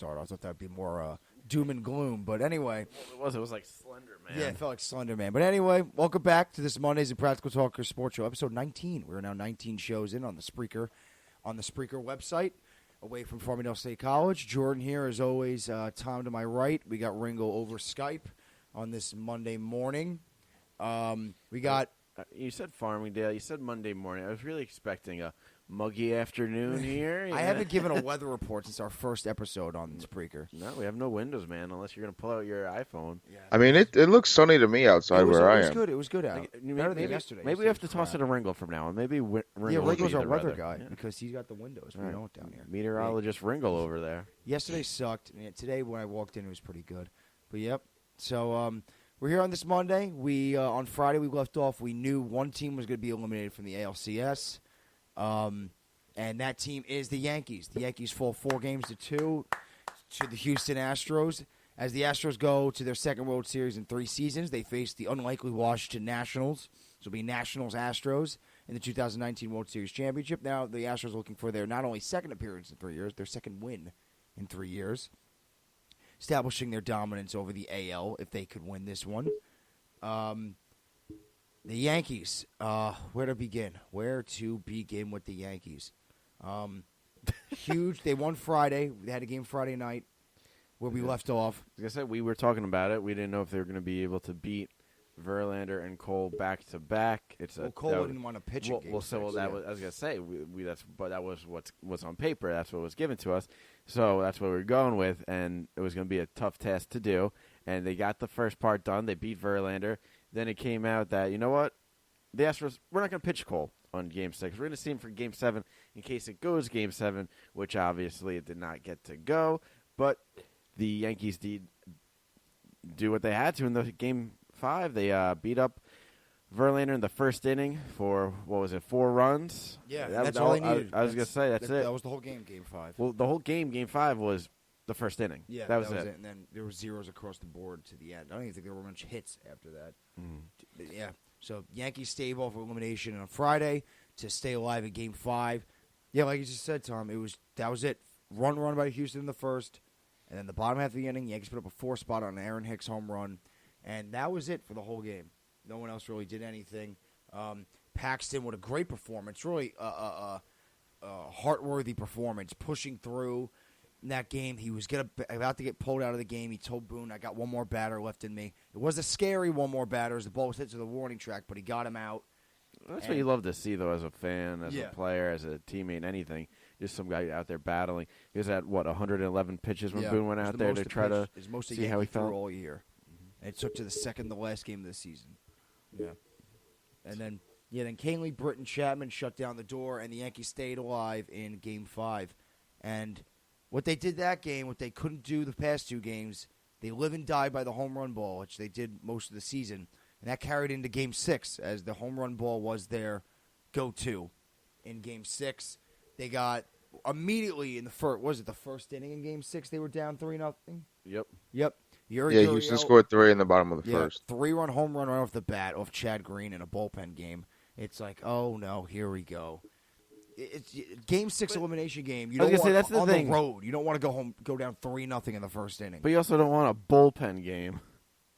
start. I thought that would be more doom and gloom. But anyway. Well, it was like Slender Man. Yeah, it felt like Slender Man. But anyway, welcome back to this Mondays in Practical Talker Sports Show, episode 19. We're now 19 shows in on the Spreaker website, away from Farmingdale State College. Jordan here, as always. Tom to my right. We got Ringo over Skype on this Monday morning. We got... You said Farmingdale. You said Monday morning. I was really expecting a muggy afternoon here. I haven't given a weather report since our first episode on Spreaker. No, we have no windows, man, unless you're going to pull out your iPhone. Yeah. I mean, it looks sunny to me outside where I am. It was good out. Better than yesterday. Maybe we have to toss it to Ringo from now on. Maybe Ringo's our weather guy because he's got the windows. We don't down here. Meteorologist Ringo over there. Yesterday sucked. Today, when I walked in, it was pretty good. But, yep. So, we're here on this Monday. We on Friday, we left off. We knew one team was going to be eliminated from the ALCS. And that team is the Yankees. The Yankees fall 4-2 to the Houston Astros. As the Astros go to their second World Series in 3 seasons, they face the unlikely Washington Nationals. So it'll be Nationals-Astros in the 2019 World Series Championship. Now the Astros are looking for their not only second appearance in 3 years, their second win in 3 years, establishing their dominance over the AL if they could win this one. The Yankees, where to begin? Where to begin with the Yankees? Huge. They won Friday. They had a game Friday night where we left off. Like I said, we were talking about it. We didn't know if they were going to be able to beat Verlander and Cole back to back. Cole didn't want to pitch in Game 6. I was going to say but that was what's on paper. That's what was given to us. So that's what we were going with, and it was going to be a tough task to do. And they got the first part done. They beat Verlander. Then it came out that, you know what? The Astros, we're not going to pitch Cole on Game 6. We're going to see him for Game 7 in case it goes Game 7, which obviously it did not get to go. But the Yankees did do what they had to in the Game 5. They beat up Verlander in the first inning for, 4 runs? Yeah, that's all they needed. I was going to say, that's it. That was the whole game, Game 5. Well, the whole game, Game 5, was the first inning. Yeah, that was it. And then there were zeros across the board to the end. I don't even think there were much hits after that. Yeah. So Yankees stave off elimination on Friday to stay alive in Game 5. Yeah, like you just said, Tom, that was it. Run by Houston in the first, and then the bottom half of the inning, Yankees put up a 4-spot on an Aaron Hicks home run, and that was it for the whole game. No one else really did anything. Paxton with a great performance, really a heart-worthy performance, pushing through in that game. He was about to get pulled out of the game. He told Boone, I got one more batter left in me. It was a scary one more batter as the ball was hit to the warning track, but he got him out. That's what you love to see, though, as a fan, as a player, as a teammate, anything. Just some guy out there battling. He was at, 111 pitches when Boone went out there to try to see how he felt all year. And it took to the second to last game of the season. Yeah. And then, Canely, Britton, Chapman shut down the door, and the Yankees stayed alive in Game 5. And what they did that game, what they couldn't do the past 2 games, they live and die by the home run ball, which they did most of the season. And that carried into Game 6 as the home run ball was their go-to in Game 6. They got immediately in the first inning in Game 6 they were down 3-0? Yep. Houston scored 3 in the bottom of the first. 3-run home run right off the bat off Chad Green in a bullpen game. It's like, oh, no, here we go. It's Game 6 elimination game. You don't want that's the thing. The road. You don't want to go down 3-0 in the first inning. But you also don't want a bullpen game.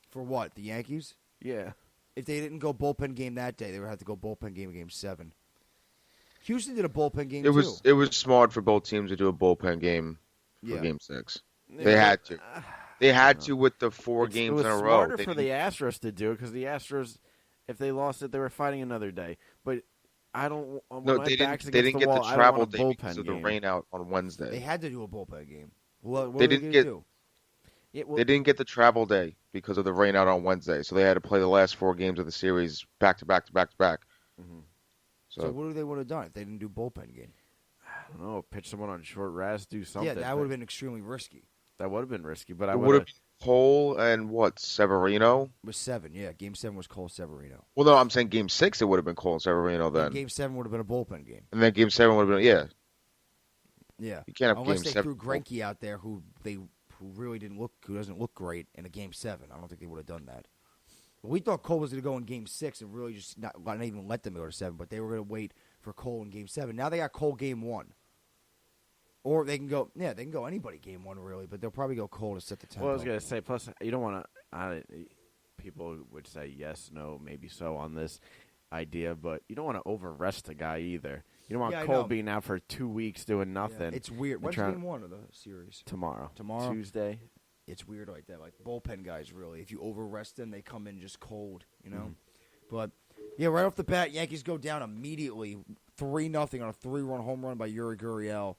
For what? The Yankees? Yeah. If they didn't go bullpen game that day, they would have to go bullpen game in Game 7. Houston did a bullpen game too. It was smart for both teams to do a bullpen game for Game 6. They had to. They had to with the 4 games in a row. It was smarter for the Astros to do it because the Astros, if they lost it, they were fighting another day. But I don't. No, they didn't get the travel day because of the rain out on Wednesday. They had to do a bullpen game. What they didn't get. They didn't get the travel day because of the rain out on Wednesday, so they had to play the last 4 games of the series back to back to back to back. Mm-hmm. So what would they would have done if they didn't do bullpen game? I don't know. Pitch someone on short rest, do something. Yeah, that would have been extremely risky. That would have been risky, but it would have been Cole and Severino? It was 7, yeah. Game 7 was Cole Severino. Well, no, I'm saying Game 6 it would have been Cole and Severino then. And Game 7 would have been a bullpen game. And then Game 7 would have been, yeah. Yeah. You can't have Unless Game 7. they threw Greinke out there who really who doesn't look great in a Game 7. I don't think they would have done that. But we thought Cole was going to go in Game 6 and really just not even let them go to 7, but they were going to wait for Cole in Game 7. Now they got Cole Game 1. Or they can go, they can go anybody game one, really, but they'll probably go cold to set the tempo. Well, I was going to say, plus, you don't want to people would say yes, no, maybe so on this idea, but you don't want to over-rest a guy either. You don't want Cole being out for 2 weeks doing nothing. Yeah, it's weird. When's game one of the series? Tomorrow. Tuesday. It's weird like that. Like bullpen guys, really. If you over-rest them, they come in just cold, you know? But, yeah, right off the bat, Yankees go down immediately, 3-0 on a 3-run home run by Yuri Gurriel.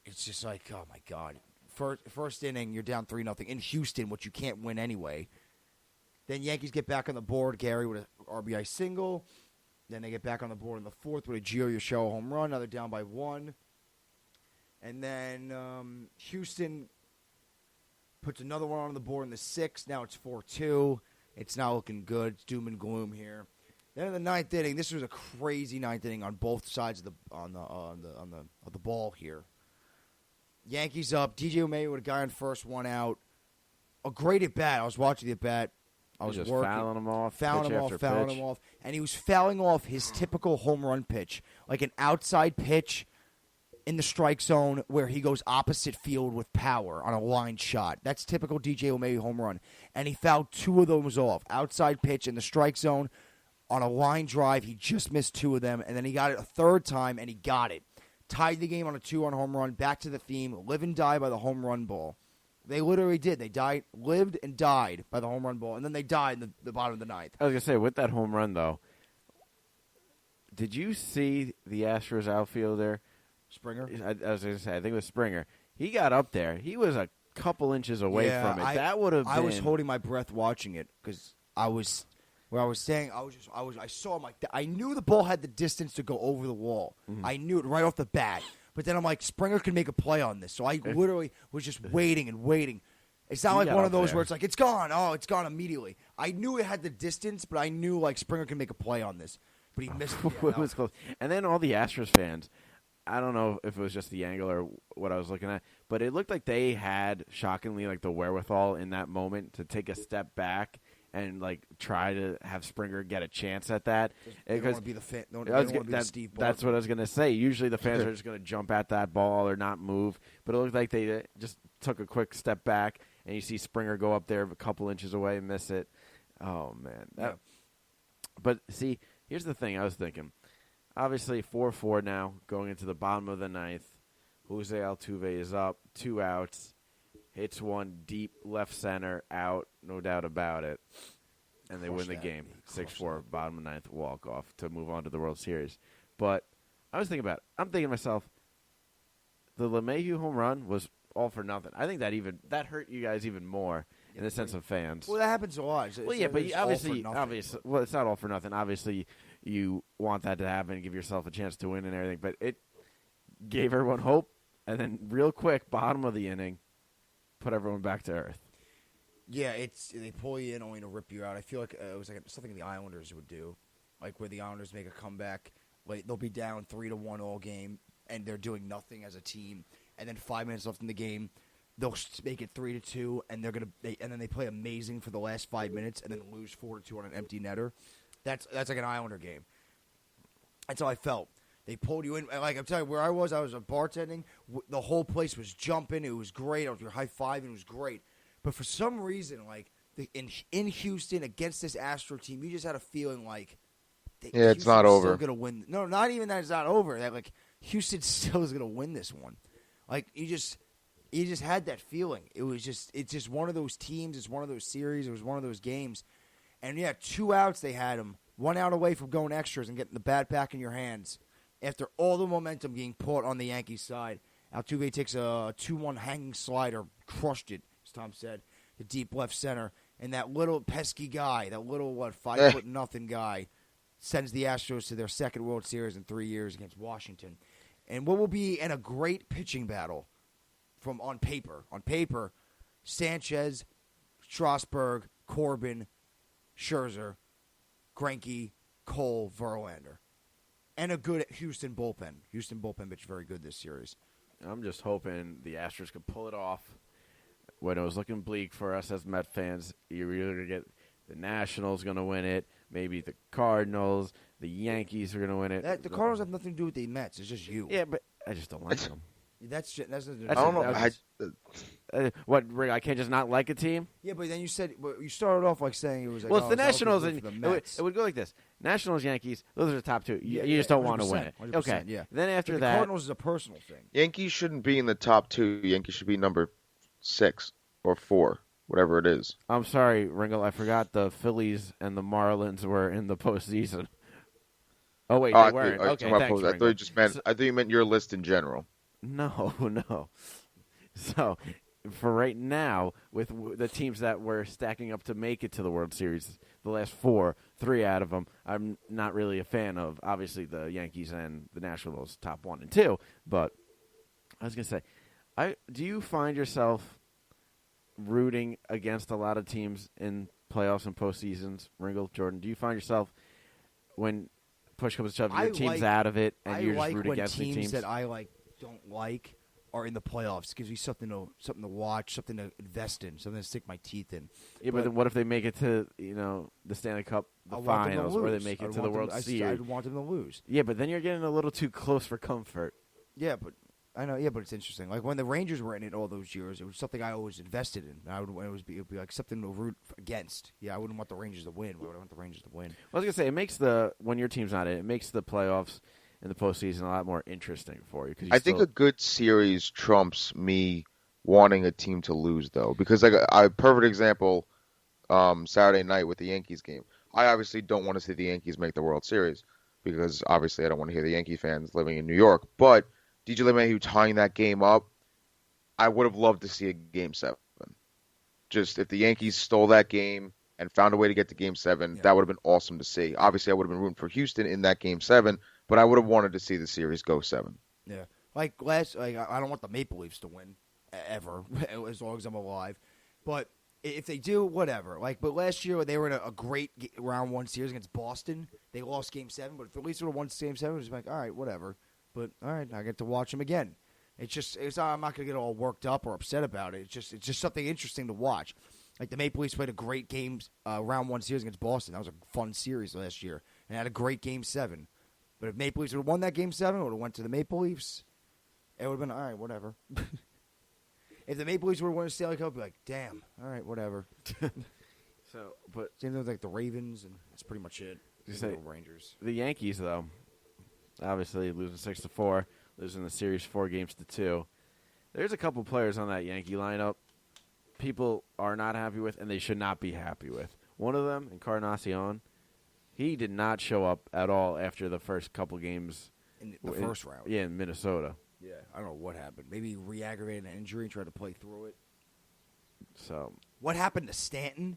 It's just like, oh, my God. First inning, you're down 3-0 in Houston, which you can't win anyway. Then Yankees get back on the board, Gary, with an RBI single. Then they get back on the board in the fourth with a Gio Urshela home run. Now they're down by 1. And then Houston puts another one on the board in the 6th. Now it's 4-2. It's not looking good. It's doom and gloom here. Then in the 9th inning, this was a crazy 9th inning on both sides of the ball here. Yankees up. DJ LeMahieu with a guy on first, 1 out. A great at bat. I was watching the at bat. I was just working, fouling him off, fouling him off, and he was fouling off his typical home run pitch, like an outside pitch in the strike zone where he goes opposite field with power on a line shot. That's typical DJ LeMahieu home run, and he fouled 2 of those off. Outside pitch in the strike zone on a line drive. He just missed 2 of them, and then he got it a third time, and he got it. Tied the game on a 2-run home run. Back to the theme, live and die by the home run ball. They literally did. They lived and died by the home run ball, and then they died in the bottom of the 9th. I was going to say, with that home run, though, did you see the Astros outfielder? Springer? I was going to say, I think it was Springer. He got up there. He was a couple inches away from it. That would have been... I was holding my breath watching it because I was... Where I was saying, I saw him like that. I knew the ball had the distance to go over the wall. Mm-hmm. I knew it right off the bat. But then I'm like, Springer can make a play on this. So I literally was just waiting and waiting. It's not like one of those where it's like, it's gone. Oh, it's gone immediately. I knew it had the distance, but I knew like Springer can make a play on this. But he missed it. It was close. And then all the Astros fans, I don't know if it was just the angle or what I was looking at, but it looked like they had, shockingly, like the wherewithal in that moment to take a step back and like try to have Springer get a chance at that. They don't want to be the fan. They don't want to be the Steve Barker. That's what I was going to say. Usually the fans are just going to jump at that ball or not move, but it looked like they just took a quick step back, and you see Springer go up there a couple inches away and miss it. Oh, man. But, see, here's the thing I was thinking. Obviously, 4-4 now, going into the bottom of the 9th. Jose Altuve is up, 2 outs. Hits one deep left center out, no doubt about it. And they win the game. 6-4, bottom of 9th, walk-off to move on to the World Series. But I'm thinking to myself, the LeMahieu home run was all for nothing. I think that hurt you guys even more in the sense of fans. Well, that happens a lot. But obviously, well, it's not all for nothing. Obviously, you want that to happen and give yourself a chance to win and everything. But it gave everyone hope. And then real quick, bottom of the inning, put everyone back to earth. Yeah, they pull you in only to rip you out. I feel like it was like something the Islanders would do, like where the Islanders make a comeback. Like they'll be down 3-1 all game, and they're doing nothing as a team. And then 5 minutes left in the game, they'll make it 3-2, and and then they play amazing for the last 5 minutes, and then lose 4-2 on an empty netter. That's like an Islander game. That's how I felt. They pulled you in. Like I'm telling you, where I was bartending. The whole place was jumping. It was great. I was high-fiving. It was great. But for some reason, like in Houston against this Astro team, you just had a feeling like it's not over. Still gonna win. No, not even that it's not over. That like Houston still is gonna win this one. Like you just had that feeling. It's just one of those teams. It's one of those series. It was one of those games. And yeah, 2 outs they had them. 1 out away from going extras and getting the bat back in your hands. After all the momentum being put on the Yankees side, Altuve takes a 2-1 hanging slider, crushed it, as Tom said, the deep left center. And that little pesky guy, that little, 5-foot-nothing guy, sends the Astros to their second World Series in 3 years against Washington. And what will be in a great pitching battle on paper. On paper, Sanchez, Strasburg, Corbin, Scherzer, Greinke, Cole, Verlander. And a good Houston bullpen. Houston bullpen pitched very good this series. I'm just hoping the Astros could pull it off. When it was looking bleak for us as Met fans, you're either going to get the Nationals going to win it, maybe the Cardinals, the Yankees are going to win it. The Cardinals have nothing to do with the Mets. It's just you. Yeah, but I just don't like them. That's I don't know. What, Rick, I can't just not like a team? Yeah, but then you said you started off like saying it was like, Well, it's the that was Nationals, good and for the Mets. it would go like this: Nationals, Yankees. Those are the top two. Yeah, You just don't want to 100%, win it. 100%, Okay. yeah. Then after But that, the Cardinals is a personal thing. Yankees shouldn't be in the top 2. Yankees should be number 6 or 4, whatever it is. I'm sorry, Ringo. I forgot the Phillies and the Marlins were in the postseason. Oh wait, they weren't. Okay, thanks, I Ringo. thought you meant your list in general. No. So, for right now, with the teams that were stacking up to make it to the World Series, the last 4, 3 out of them, I'm not really a fan of. Obviously, the Yankees and the Nationals, top 1 and 2. But I was gonna say, do you find yourself rooting against a lot of teams in playoffs and postseasons? Ringo, Jordan, do you find yourself when push comes to shove, your team's out of it, and you're just rooting against the teams? Teams that I don't like are in the playoffs. It gives me something to watch, something to invest in, something to stick my teeth in. Yeah, but then what if they make it to the Stanley Cup, the finals, or they make it to the World Series? I'd want them to lose. Yeah, but then you're getting a little too close for comfort. Yeah, but I know. Yeah, but it's interesting. Like when the Rangers were in it all those years, it was something I always invested in. It would be like something to root against. Yeah, I wouldn't want the Rangers to win. But I want the Rangers to win. I was gonna say when your team's not in it, makes the playoffs and the postseason a lot more interesting for you. I think a good series trumps me wanting a team to lose, though, because like a perfect example, Saturday night with the Yankees game. I obviously don't want to see the Yankees make the World Series because obviously I don't want to hear the Yankee fans living in New York. But DJ LeMahieu tying that game up, I would have loved to see a Game 7. Just if the Yankees stole that game and found a way to get to Game 7, that would have been awesome to see. Obviously, I would have been rooting for Houston in that Game 7, but I would have wanted to see the series go 7. Yeah, I don't want the Maple Leafs to win ever, as long as I'm alive. But if they do, whatever. But last year they were in a great round 1 series against Boston. They lost Game 7, but if the Leafs would have won Game 7, it was like, all right, whatever. But all right, I get to watch them again. I'm not gonna get all worked up or upset about it. It's just something interesting to watch. Like the Maple Leafs played a great game, round 1 series against Boston. That was a fun series last year, and had a great Game 7. But if Maple Leafs would have won that Game 7, it would have went to the Maple Leafs. It would have been all right, whatever. If the Maple Leafs would have won a Stanley Cup, I'd be like, damn, all right, whatever. But same thing with like the Ravens, and that's pretty much it. The Rangers. The Yankees, though, obviously losing 6-4, losing the series 4-2. There's a couple players on that Yankee lineup people are not happy with, and they should not be happy with. One of them, Encarnacion, he did not show up at all after the first couple games. In the first round. Yeah, in Minnesota. Yeah, I don't know what happened. Maybe he re-aggravated an injury and tried to play through it. So, what happened to Stanton?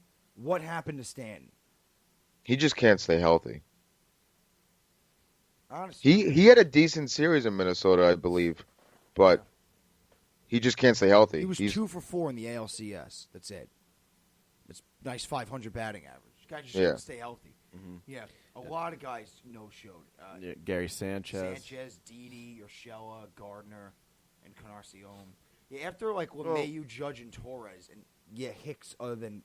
He just can't stay healthy. Honestly. He had a decent series in Minnesota, I believe, but he just can't stay healthy. He was 2 for 4 in the ALCS. That's it. It's nice 500 batting average. This guy just can't stay healthy. Mm-hmm. Yeah, a lot of guys no-showed. Gary Sanchez, Didi, Urshela, Gardner, and Encarnacion. Yeah, after LeMahieu, Judge, and Torres, and Hicks. Other than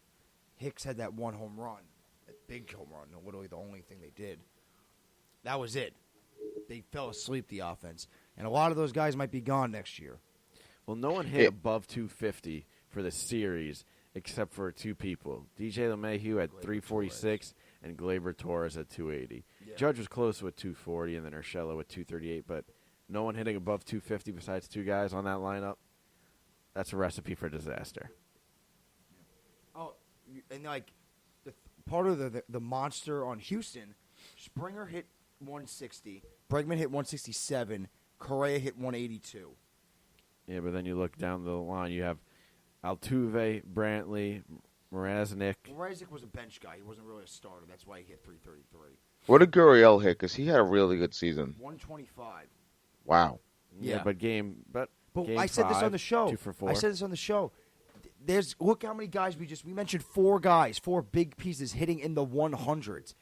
Hicks had that one home run, that big home run. Literally the only thing they did. That was it. They fell asleep, the offense, and a lot of those guys might be gone next year. Well, no one hit above 250 for the series except for 2 people. DJ LeMahieu at 346 and Gleyber Torres at 280. Yeah. Judge was close with 240 and then Urshela with 238, but no one hitting above 250 besides 2 guys on that lineup. That's a recipe for disaster. Oh, and part of the monster on Houston, Springer hit 160, Bregman hit 167, Correa hit 182. Yeah, but then you look down the line, you have Altuve, Brantley, Mrazek. Mrazek was a bench guy. He wasn't really a starter. That's why he hit 333. What did Gurriel hit? Because he had a really good season. 125. Wow. Yeah, but game I said this on the show. 2 for 4. I said this on the show. Look how many guys we mentioned 4 guys, 4 big pieces hitting in the 100s.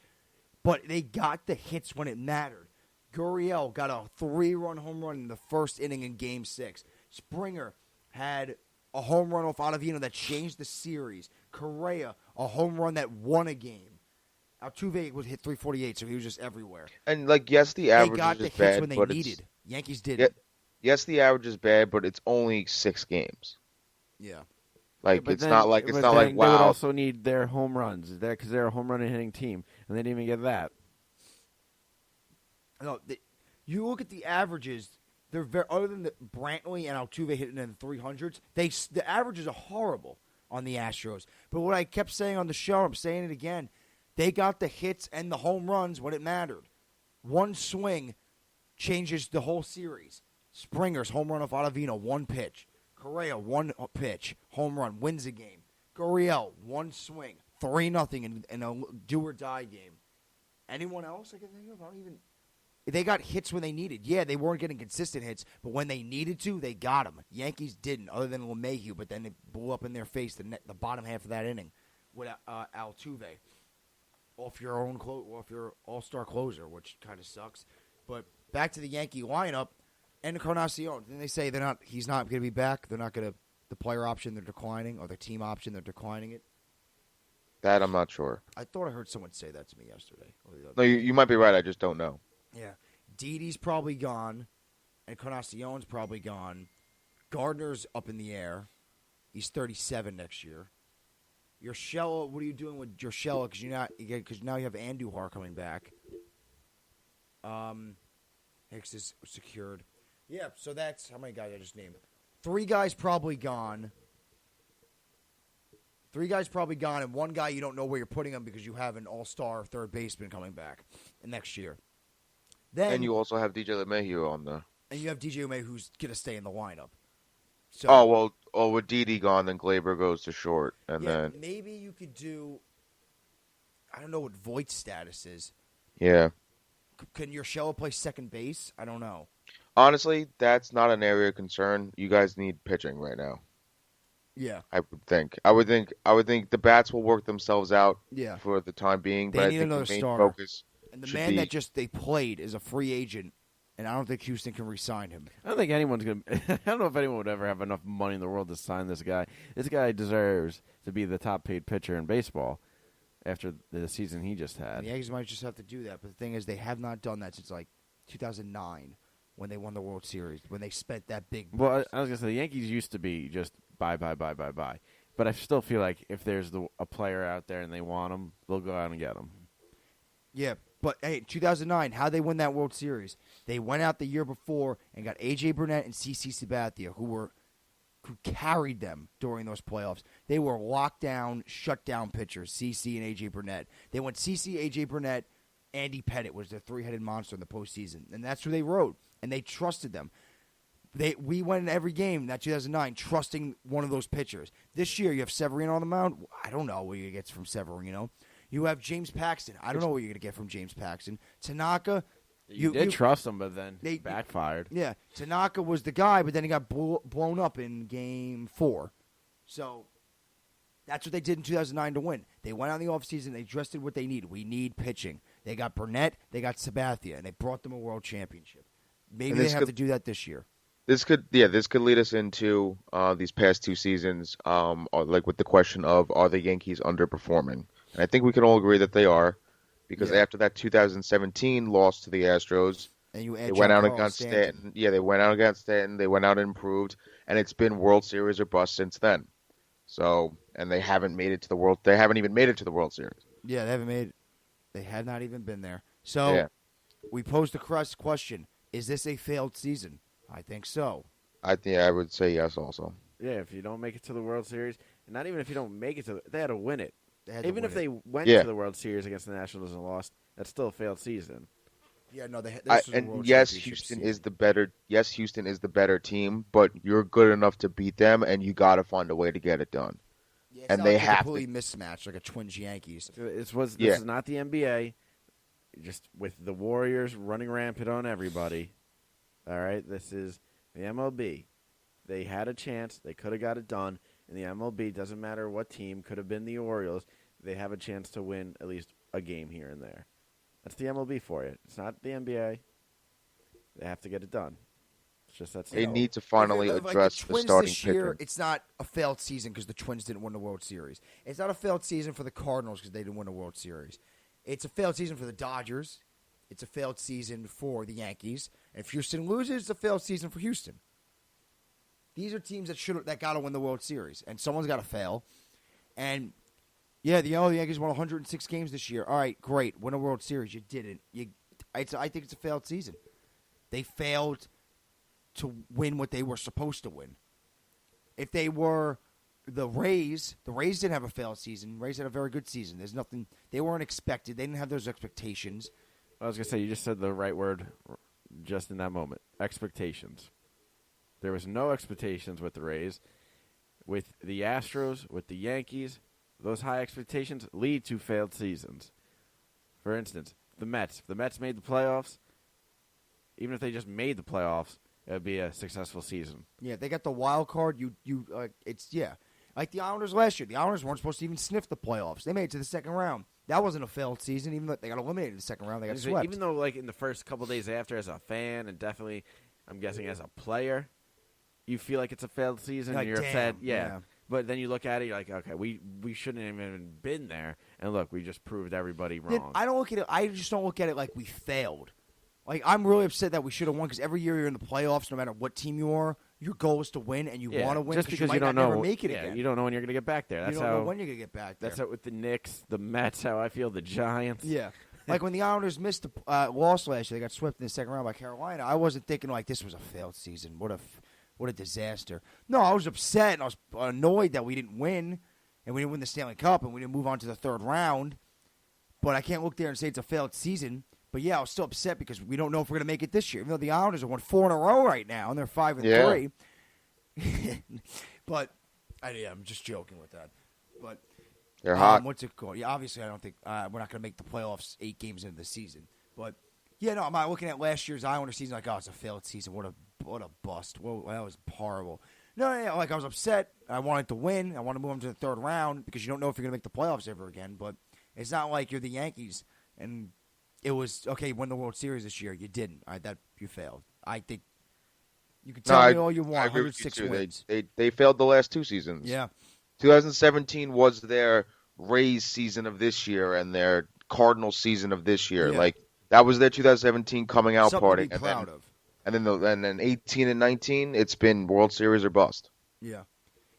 But they got the hits when it mattered. Gurriel got a 3-run home run in the first inning in Game 6. Springer had a home run off Ottavino that changed the series. Correa, a home run that won a game. Altuve would hit 348, so he was just everywhere. And yes, the average they got is the hits bad, when they but needed. Yankees didn't. Yes, the average is bad, but it's only 6 games. Yeah. Like But it's then, not like but then they would wow. also need their home runs because they're a home run hitting team, and they didn't even get that. No, you look at the averages. They're very other than the Brantley and Altuve hitting in the 300s. The averages are horrible on the Astros. But what I kept saying on the show, I'm saying it again. They got the hits and the home runs when it mattered. One swing changes the whole series. Springer's home run off Ottavino, one pitch. Correa, one pitch, home run, wins the game. Gurriel, one swing, 3-0 in a do-or-die game. Anyone else I can think of? They got hits when they needed. Yeah, they weren't getting consistent hits, but when they needed to, they got them. Yankees didn't, other than LeMahieu, but then it blew up in their face the bottom half of that inning with Altuve off your all-star closer, which kind of sucks. But back to the Yankee lineup. Encarnacion, then they say he's not going to be back. They're not going to, the player option they're declining, or the team option they're declining it. That I'm not sure. I thought I heard someone say that to me yesterday. No, you might be right. I just don't know. Yeah. Didi's probably gone. Encarnacion's probably gone. Gardner's up in the air. He's 37 next year. Urshela, what are you doing with Urshela? Because now you have Andujar coming back. Hicks is secured. Yeah, so that's how many guys I just named. 3 guys probably gone. 3 guys probably gone, and 1 guy you don't know where you're putting him because you have an all-star third baseman coming back next year. Then, And you also have DJ LeMahieu on there. And you have DJ LeMahieu who's going to stay in the lineup. So, with Didi gone, then Glaber goes to short, and then maybe you could do. I don't know what Voigt's status is. yeah. Can Urshela play second base? I don't know. Honestly, that's not an area of concern. You guys need pitching right now. Yeah, I would think the bats will work themselves out. Yeah. For the time being, They but need I think another the main starter. focus and the should man be- that they played is a free agent, and I don't think Houston can re-sign him. I don't think anyone's going to. I don't know if anyone would ever have enough money in the world to sign this guy. This guy deserves to be the top paid pitcher in baseball after the season he just had. The Yankees might just have to do that, but the thing is, they have not done that since 2009 when they won the World Series, when they spent that big. Well, I was going to say the Yankees used to be just buy. But I still feel like if there's a player out there and they want him, they'll go out and get him. Yeah, but hey, 2009, how they win that World Series? They went out the year before and got A.J. Burnett and C.C. Sabathia, who carried them during those playoffs. They were locked down, shut down pitchers, C.C. and A.J. Burnett. They went C.C., A.J. Burnett, Andy Pettit was their 3-headed monster in the postseason, and that's who they rode, and they trusted them. We went in every game in that 2009 trusting one of those pitchers. This year, you have Severino on the mound. I don't know what you get from Severino. You have James Paxton. I don't know what you're going to get from James Paxton. Tanaka. You did trust him, but then he backfired. Yeah, Tanaka was the guy, but then he got blown up in Game 4. So that's what they did in 2009 to win. They went out in the offseason. They dressed what they need. We need pitching. They got Burnett. They got Sabathia, and they brought them a world championship. Maybe they have to do that this year. This could lead us into these past 2 seasons, like with the question of, are the Yankees underperforming? And I think we can all agree that they are, because after that 2017 loss to the Astros, and they went out against Stanton. Yeah, they went out against Stanton. They went out and improved, and it's been World Series or bust since then. So, and they haven't made it to the World. They haven't even made it to the World Series. Yeah, they haven't made. They have not even been there. So, we posed the question: is this a failed season? I think so. I would say yes also. Yeah, if you don't make it to the World Series, and not even if you don't make it to they had to win it. Even if they went to the World Series against the Nationals and lost, that's still a failed season. Yeah, no, Houston is the better. Yes, Houston is the better team, but you're good enough to beat them, and you got to find a way to get it done. Yeah, and they have completely mismatched, like a Twins Yankees. This is not the NBA. Just with the Warriors running rampant on everybody. All right, this is the MLB. They had a chance. They could have got it done. In the MLB, doesn't matter what team, could have been the Orioles. They have a chance to win at least a game here and there. That's the MLB for you. It's not the NBA. They have to get it done. It's just that they need to finally address the starting this year, pitching. It's not a failed season because the Twins didn't win the World Series. It's not a failed season for the Cardinals because they didn't win the World Series. It's a failed season for the Dodgers. it's a failed season for the Yankees. And if Houston loses, it's a failed season for Houston. These are teams that got to win the World Series, and someone's got to fail. And yeah, the Yankees won 106 games this year. All right, great, win a World Series. You didn't. I think it's a failed season. They failed to win what they were supposed to win. If they were the Rays didn't have a failed season. Rays had a very good season. There's nothing. They weren't expected. They didn't have those expectations. I was going to say, you just said the right word just in that moment. Expectations. There was no expectations with the Rays. With the Astros, with the Yankees, those high expectations lead to failed seasons. For instance, the Mets. If the Mets made the playoffs, even if they just made the playoffs, it would be a successful season. Yeah, they got the wild card. Like the Islanders last year. The Islanders weren't supposed to even sniff the playoffs. They made it to the second round. That wasn't a failed season, even though they got eliminated in the second round. They got swept. Even though, like, in the first couple days after, as a fan, and definitely, I'm guessing, as a player, you feel like it's a failed season, and you're upset. Yeah. But then you look at it, you're like, okay, we shouldn't have even been there. And look, we just proved everybody wrong. I just don't look at it like we failed. Like, I'm really upset that we should have won, because every year you're in the playoffs, no matter what team you are, your goal is to win, and you want to win just because you don't never know, make it again. You don't know when you're going to get back there. That's you don't know when you're going to get back there. That's how with the Knicks, the Mets, how I feel, the Giants. Yeah. Like when the Islanders missed the loss last year, they got swept in the second round by Carolina. I wasn't thinking like this was a failed season. What a disaster. No, I was upset and I was annoyed that we didn't win and we didn't win the Stanley Cup and we didn't move on to the third round. But I can't look there and say it's a failed season. But yeah, I was still upset because we don't know if we're going to make it this year. Even though the Islanders have won 4 in a row right now and they're 5-3. But I'm just joking with that. But they're hot. What's it called? Yeah, obviously I don't think we're not going to make the playoffs 8 games into the season. But yeah, no, I'm not looking at last year's Islanders season like, oh, it's a failed season. What a bust. Well, that was horrible. No, like I was upset. I wanted to win. I wanted to move on to the third round because you don't know if you're going to make the playoffs ever again. But it's not like you're the Yankees and it was okay. Win the World Series this year. You didn't. You failed. I think you can tell me all you want. 106 wins. They failed the last 2 seasons. Yeah. 2017 was their Rays season of this year and their Cardinals season of this year. Yeah. Like that was their 2017 coming out Something party. To be proud of. And then 18 and 19, it's been World Series or bust. Yeah.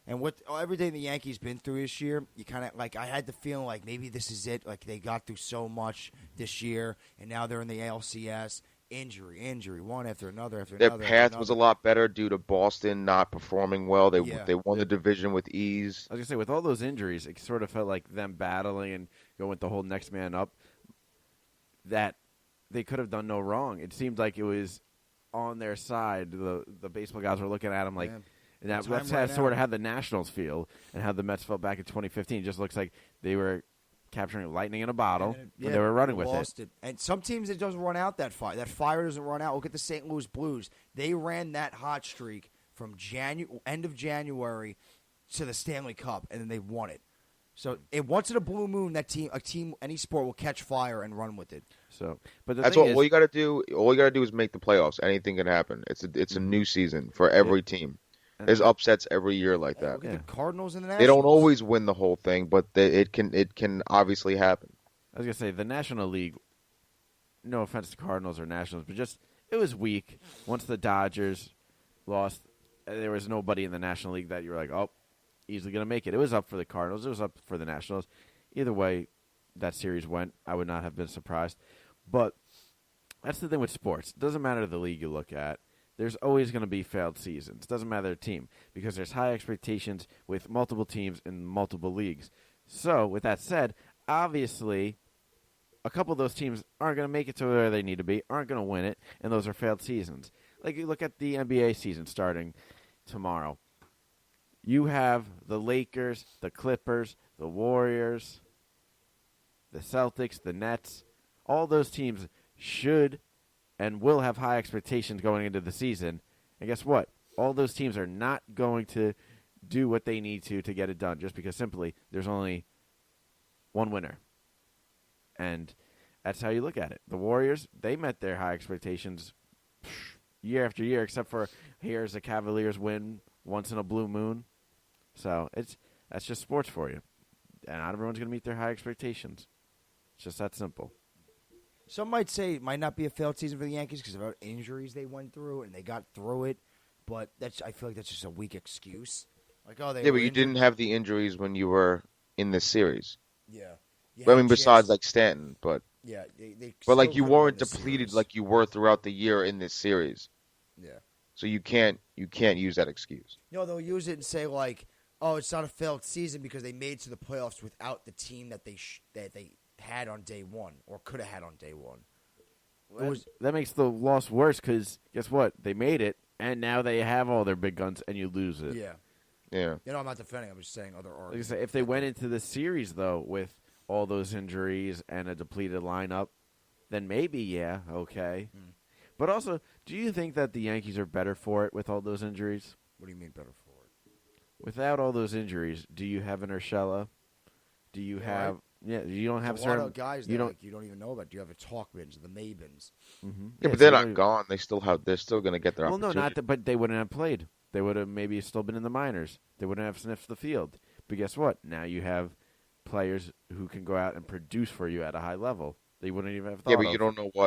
And what everything the Yankees been through this year, you kind of like I had the feeling like maybe this is it. Like they got through so much this year, and now they're in the ALCS. Injury, one after another after Their another. path was a lot better due to Boston not performing well. They won the division with ease. I was going to say, with all those injuries, it sort of felt like them battling and going with the whole next man up, that they could have done no wrong. It seemed like it was on their side. The baseball guys were looking at them like, and that's sort of how the Nationals feel and how the Mets felt back in 2015. It just looks like they were capturing lightning in a bottle, and they were running with it. And some teams, it doesn't run out that fire. That fire doesn't run out. Look at the St. Louis Blues. They ran that hot streak from end of January to the Stanley Cup, and then they won it. So once in a blue moon, a team, any sport will catch fire and run with it. So, but that's all you got to do. All you got to do is make the playoffs. Anything can happen. It's a new season for every team. There's upsets every year like that. Look at the Cardinals and the Nationals. They don't always win the whole thing, but it can obviously happen. I was gonna say the National League. No offense to Cardinals or Nationals, but just it was weak. Once the Dodgers lost, there was nobody in the National League that you were like, oh, easily gonna make it. It was up for the Cardinals. It was up for the Nationals. Either way, that series went. I would not have been surprised. But that's the thing with sports. It doesn't matter the league you look at. There's always going to be failed seasons. It doesn't matter the team because there's high expectations with multiple teams in multiple leagues. So, with that said, obviously, a couple of those teams aren't going to make it to where they need to be, aren't going to win it, and those are failed seasons. Like, you look at the NBA season starting tomorrow. You have the Lakers, the Clippers, the Warriors, the Celtics, the Nets. All those teams should and will have high expectations going into the season. And guess what? All those teams are not going to do what they need to get it done just because simply there's only one winner. And that's how you look at it. The Warriors, they met their high expectations year after year, except for here's a Cavaliers win once in a blue moon. So that's just sports for you. And not everyone's going to meet their high expectations. It's just that simple. Some might say it might not be a failed season for the Yankees because of injuries they went through and they got through it. But I feel like that's just a weak excuse. Like, oh, they Yeah, were but you injured. didn't have the injuries when you were in this series. Yeah. You I had mean, a besides chance- like Stanton, but Yeah, they but like still you could've won weren't the depleted series. like you were throughout the year in this series. Yeah. So you can't use that excuse. They'll use it and say like, "Oh, it's not a failed season because they made it to the playoffs without the team that they had on day one or could have had on day one." That makes the loss worse because guess what? They made it, and now they have all their big guns, and you lose it. Yeah. Yeah. I'm not defending. I'm just saying other Like I arguments. say, if they went into the series though with all those injuries and a depleted lineup, then maybe okay. But also, do you think that the Yankees are better for it with all those injuries? What do you mean better for it? Without all those injuries, do you have an Urshela? Do you have? Right. Yeah, you don't have a certain lot of guys you that don't. you don't even know about. Do you have a Talkmans, the Mabins? Yeah, but they're not gone. They're still going to get their Well, no, opportunity. not that, but they wouldn't have played. They would have maybe still been in the minors. They wouldn't have sniffed the field. But guess what? Now you have players who can go out and produce for you at a high level. They wouldn't even have thought Yeah, but of.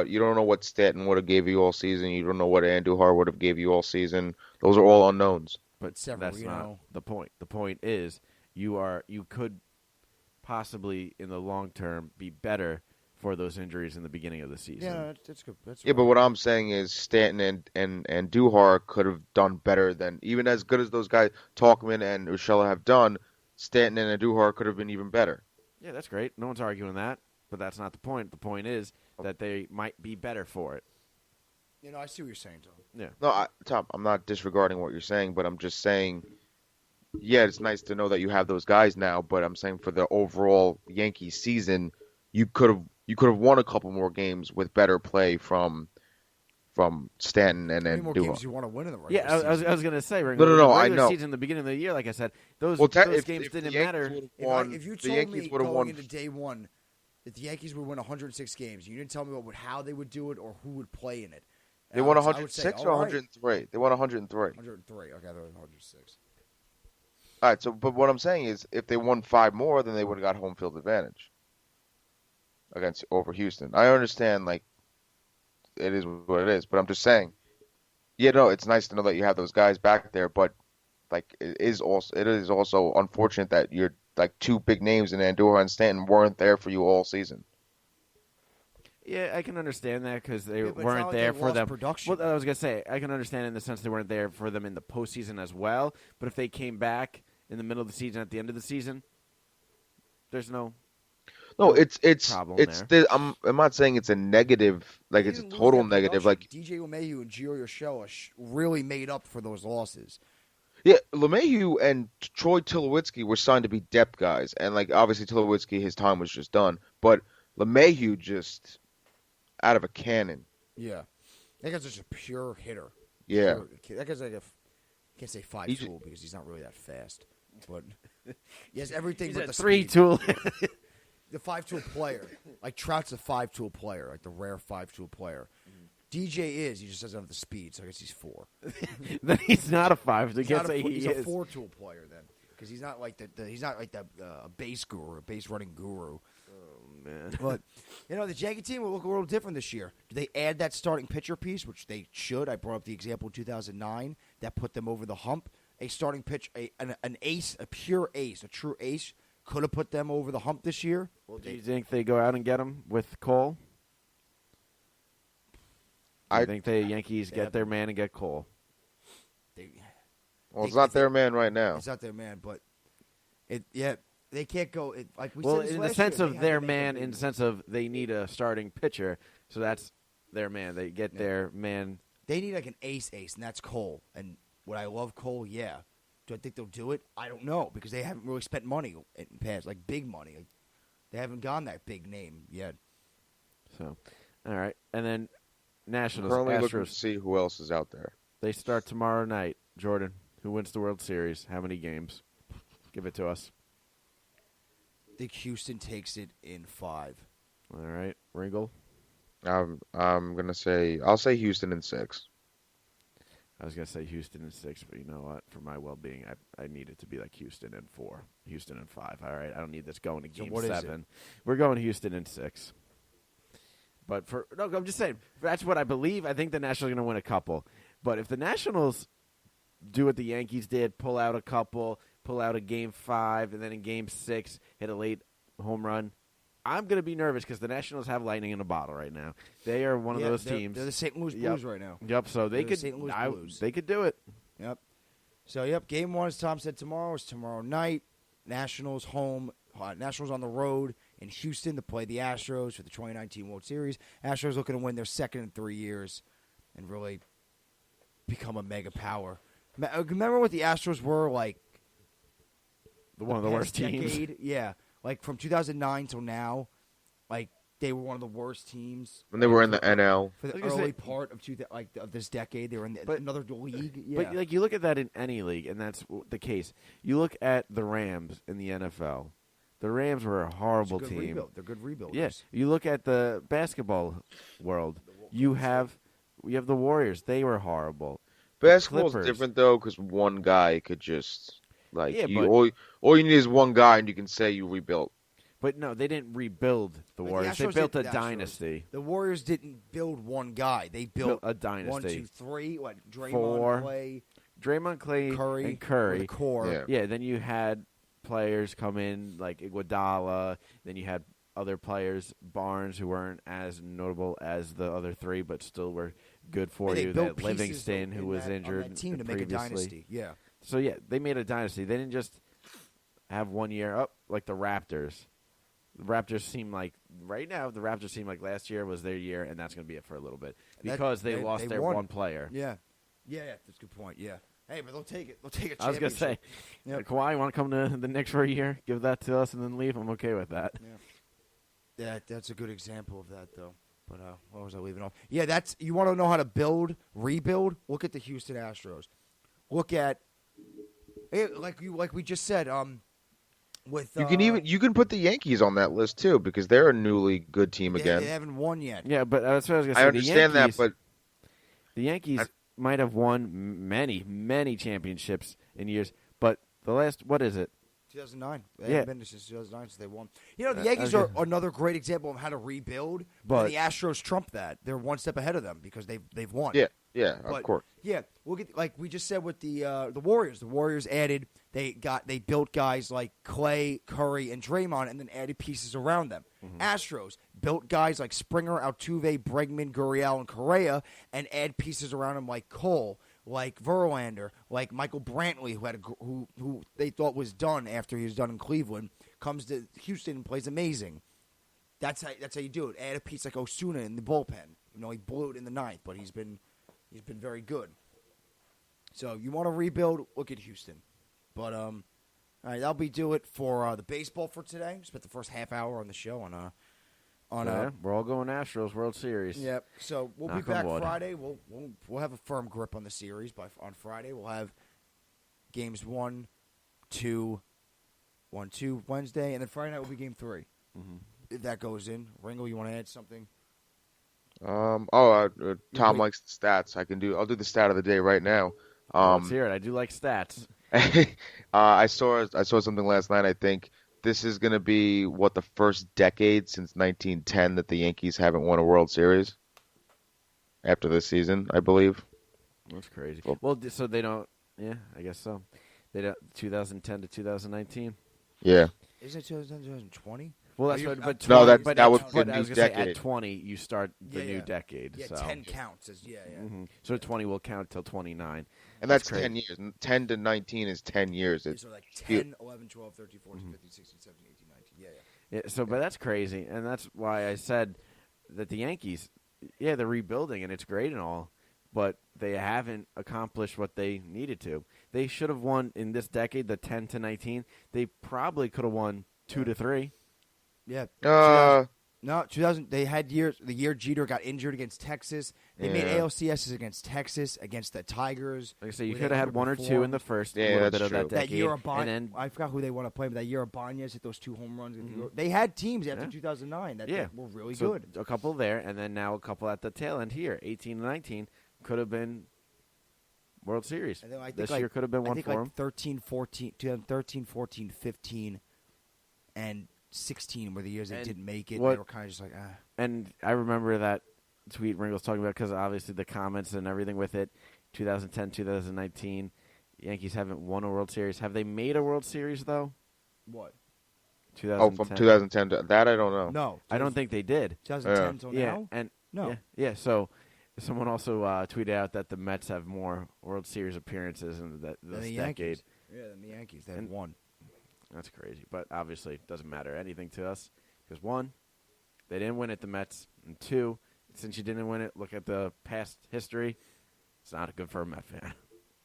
you don't know what Stanton would have gave you all season. You don't know what Andujar would have gave you all season. Those are all unknowns. But Several, that's not the point. The point is you could possibly in the long term be better for those injuries in the beginning of the season. Yeah, that's good. That's Yeah, but what I'm saying is Stanton and Duhar could have done better than even as good as those guys Talkman and Urshela have done. Stanton and Duhar could have been even better. Yeah, that's great. No one's arguing that. But that's not the point. The point is that they might be better for it. I see what you're saying, Tom. Yeah. No, Tom, I'm not disregarding what you're saying, but I'm just saying, yeah, it's nice to know that you have those guys now. But I'm saying for the overall Yankees season, you could have won a couple more games with better play from Stanton and How many more Duhar. games you want to win in the regular Yeah, season? I was going to say, Ringo, No, the I regular know. season in the beginning of the year, like I said, those If games the didn't Yankees matter. would've won- If you the told Yankees me would have going won. into day one that the Yankees would win 106 games, you didn't tell me how they would do it or who would play in it. They And won I would say, 106 or all right. 103. They won 103. 103. Okay, they were 106. All right. So, but what I'm saying is, if they won 5 more, then they would have got home field advantage over Houston. I understand, like, it is what it is, but I'm just saying. Yeah, no, it's nice to know that you have those guys back there, but like it is also unfortunate that you're like two big names in Andujar and Stanton weren't there for you all season. Yeah, I can understand that because they Yeah, but it's not weren't like there they for lost them. production. Well, I was going to say, I can understand in the sense they weren't there for them in the postseason as well. But if they came back in the middle of the season, at the end of the season, there's no. No, it's problem I'm not saying it's a negative, like They it's a didn't lose total their negative. production. Like DJ LeMahieu and Gio Urshela really made up for those losses. yeah, LeMahieu and Troy Tulowitzki were signed to be depth guys, and like obviously Tulowitzki, his time was just done, but LeMahieu just out of a cannon. Yeah, that guy's just a pure hitter. Yeah. That guy's like I can't say 5-tool because he's not really that fast, but he has everything He's but a the 3-tool. The 5-tool player. Like Trout's a 5-tool player, like the rare 5-tool player. DJ he just doesn't have the speed, so I guess he's 4. Then he's not a 5. So He's, not he's a 4-tool player then, because he's not like he's not like the base guru, base running guru. Man. But the Yankee team will look a little different this year. Do they add that starting pitcher piece, which they should? I brought up the example in 2009 that put them over the hump. A starting pitch, an ace, a pure ace, a true ace, could have put them over the hump this year. Well, do you think they go out and get him with Cole? I think the Yankees get their man and get Cole. It's not their man right now. It's not their man, but they can't go. Like we Well, said this in the last sense year, of they their have to make a man, move. in the sense of they need a starting pitcher, so that's their man. They get their man. They need like an ace, and that's Cole. And would I love Cole? Yeah. Do I think they'll do it? I don't know because they haven't really spent money in the past, like big money. Like, they haven't gone that big name yet. So, all right, and then Nationals, Currently looking to Astros. see who else is out there. They start tomorrow night. Jordan, who wins the World Series? How many games? Give it to us. I think Houston takes it in 5. All right, Ringle. I'm gonna say I'll say Houston in 6. I was gonna say Houston in 6, but you know what? For my well-being, I need it to be like Houston in 4, Houston in 5. All right, I don't need this going to So Game what is 7. We're going Houston in 6. But I'm just saying that's what I believe. I think the Nationals are going to win a couple. But if the Nationals do what the Yankees did, pull out a couple, pull out a Game 5, and then in Game 6 hit a late home run, I'm going to be nervous because the Nationals have lightning in a bottle right now. They are one of those teams. They're the St. Louis Blues right now. Yep. So they could. They could do it. Yep. So Game 1, as Tom said, tomorrow is tomorrow night. Nationals home. Nationals on the road in Houston to play the Astros for the 2019 World Series. Astros looking to win their second in 3 years and really become a mega power. Remember what the Astros were like? One of the worst teams. Yeah, like from 2009 till now, like they were one of the worst teams. When they were in the NL. For the early part of of this decade, they were in another league. Yeah. But like you look at that in any league, and that's the case. You look at the Rams in the NFL. The Rams were a horrible team. They're good rebuilders. Yes. You look at the basketball world. You have the Warriors. They were horrible. Basketball's different though, because one guy could just all you need is one guy, and you can say you rebuilt. But no, they didn't rebuild the Warriors. They built a dynasty. The Warriors didn't build one guy. They built a dynasty. 1, 2, 3. What? Draymond, Clay, Curry, and Curry. The core. Yeah. Then you had players come in like Iguodala. Then you had other players, Barnes, who weren't as notable as the other three, but still were good for you. That Livingston, who was injured on that team to previously. make a dynasty. Yeah. So yeah, they made a dynasty. They didn't just have 1 year up like the Raptors. The Raptors seem like right now. The Raptors seem like last year was their year, and that's going to be it for a little bit because they lost their one player. Yeah, that's a good point. Yeah. Hey, but they'll take it. They'll take a championship. I was going to say, Kawhi, want to come to the Knicks for a year, give that to us, and then leave? I'm okay with that. Yeah, that's a good example of that, though. But what was I leaving off? Yeah, you want to know how to rebuild? Look at the Houston Astros. Look at like we just said. With you can put the Yankees on that list too because they're a newly good team again. They haven't won yet. Yeah, but that's what I was going to say. I understand that, but the Yankees might have won many championships in years, but the last, what is it? 2009. They haven't been there since 2009 since they won. The Yankees are another great example of how to rebuild, but the Astros trump that. They're one step ahead of them because they've won. Yeah, of course. Yeah, we'll get like we just said with the Warriors. The Warriors added they built guys like Clay, Curry, and Draymond, and then added pieces around them. Mm-hmm. Astros built guys like Springer, Altuve, Bregman, Gurriel, and Correa, and add pieces around them like Cole, like Verlander, like Michael Brantley, who they thought was done after he was done in Cleveland, comes to Houston and plays amazing. That's how you do it. Add a piece like Osuna in the bullpen. He blew it in the ninth, but he's been very good. So you want to rebuild? Look at Houston. But all right, that'll do it for the baseball for today. Spent the first half hour on the show we're all going Astros World Series. Yep. So we'll be back Friday. We'll have a firm grip on the series. On Friday we'll have games 1, 2 Wednesday, and then Friday night will be game 3. Mm-hmm. If that goes in, Ringo, you want to add something? Tom likes the stats. I'll do the stat of the day right now. Let's hear it. I do like stats. I saw something last night. I think this is going to be the first decade since 1910 that the Yankees haven't won a World Series after this season, I believe. That's crazy. Well, so they don't. Yeah, I guess so. They don't. 2010 to 2019. Yeah. Isn't it 2020? Well, that's what. But that would be a new decade. At 20, you start the new decade. Yeah, so. 10 counts. Mm-hmm. So 20 will count till 29. And that's 10 years. 10 to 19 is 10 years. So like 10, 11, 12, 13, 14, 15, 16, 17, 18, 19. Yeah. So, but that's crazy. And that's why I said that the Yankees, they're rebuilding, and it's great and all, but they haven't accomplished what they needed to. They should have won in this decade, the 10 to 19. They probably could have won 2 to 3. Yeah. No, 2000. They had the year Jeter got injured against Texas. They made ALCSs against Texas, against the Tigers. Like I say, you could have had 1 or 2 in the first little bit of that decade. That year, I forgot who they want to play, but that year, Ibanez hit those 2 home runs. Mm-hmm. They had teams after 2009 that were really good. A couple there, and then now a couple at the tail end here. 18 and 19 could have been World Series. And then I think this year could have been one for them. 2013, 14, 15, and 16 were the years they And didn't make it. what- They were kind of just like, ah. And I remember that tweet Ringo's talking about because obviously the comments and everything with it. 2010, 2019, Yankees haven't won a World Series. Have they made a World Series though? What? 2010. from 2010 to that I don't know. No. I don't think they did. 2010 till Yeah, now? and No. yeah. So someone also tweeted out that the Mets have more World Series appearances in Than this the decade. Yankees. Yeah, than the Yankees. They And- won. That's crazy, but obviously it doesn't matter anything to us because one, they didn't win it, the Mets, and two, since you didn't win it, look at the past history. It's not good for a Met fan.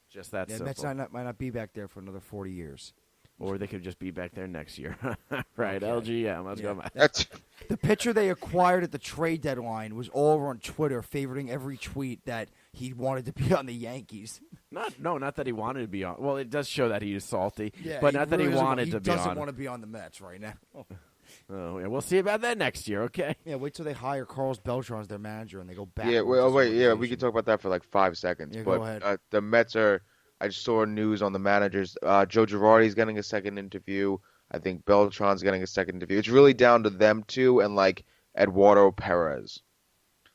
Just that Yeah, simple. Mets might not be back there for another 40 years. Or they could just be back there next year. Right, Okay. LGM. Let's go, Mets. That's The pitcher they acquired at the trade deadline was all over on Twitter, favoriting every tweet that he wanted to be on the Yankees. Not that he wanted to be on. Well, it does show that he is salty, Yeah, but not that he really doesn't- wanted to be He doesn't on. want to be on the Mets right now. Oh, yeah, we'll see about that next year, okay? Yeah, wait till they hire Carlos Beltran as their manager and they go back. yeah. Wait. Yeah, we can talk about that for like 5 seconds. Yeah, but go ahead. The Mets are. I just saw news on the managers. Joe Girardi's getting a second interview. I think Beltran's getting a second interview. It's really down to them two and like Eduardo Perez.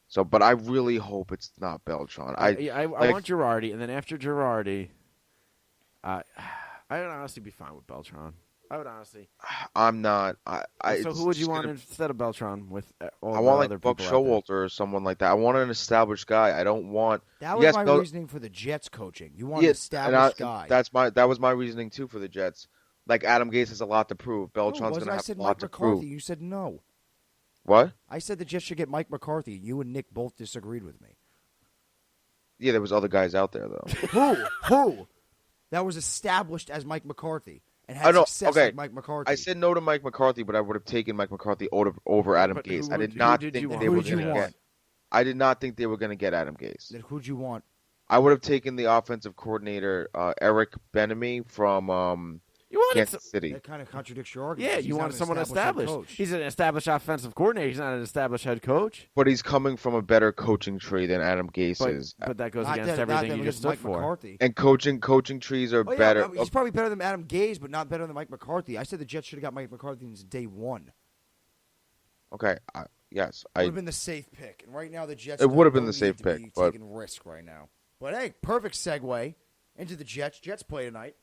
So, but I really hope it's not Beltran. I like- want Girardi, and then after Girardi, I would honestly be fine with Beltran. I would honestly. I'm not. So who would you want instead of Beltran with all I the want other like Buck people out there? Showalter or someone like that. I want an established guy. I don't want. That was Yes, my Bel- reasoning for the Jets coaching. You want an and established guy. That was my reasoning too for the Jets. Like Adam Gase has a lot to prove. Beltran's going to I have said a lot Mike to McCarthy. prove. You said no. What? I said the Jets should get Mike McCarthy. You and Nick both disagreed with me. Yeah, there was other guys out there though. Who? That was established as Mike McCarthy and I had know, success okay. like Mike McCarthy. I said no to Mike McCarthy, but I would have taken Mike McCarthy over Adam But Gase. who I would- did not who did think you that want? they Who were did you going to want? get. I did not think they were going to get Adam Gase. Then who'd you want? I would have taken the offensive coordinator Eric Bieniemy from You wanted Kansas City. That kind of contradicts your argument. Yeah, because you he's not wanted an someone head established. coach. He's an established offensive coordinator. He's not an established head coach. But he's coming from a better coaching tree than Adam Gase is. But that goes Not against that- not everything that you because just stood Mike for. McCarthy. And coaching trees are Oh, yeah, better. he's probably better than Adam Gase, but not better than Mike McCarthy. I said the Jets should have got Mike McCarthy since day one. Okay, yes, Would have been the safe pick. And right now the Jets. It would have been don't the safe need to pick, be but- taking risk right now. But hey, perfect segue into the Jets. Jets play tonight.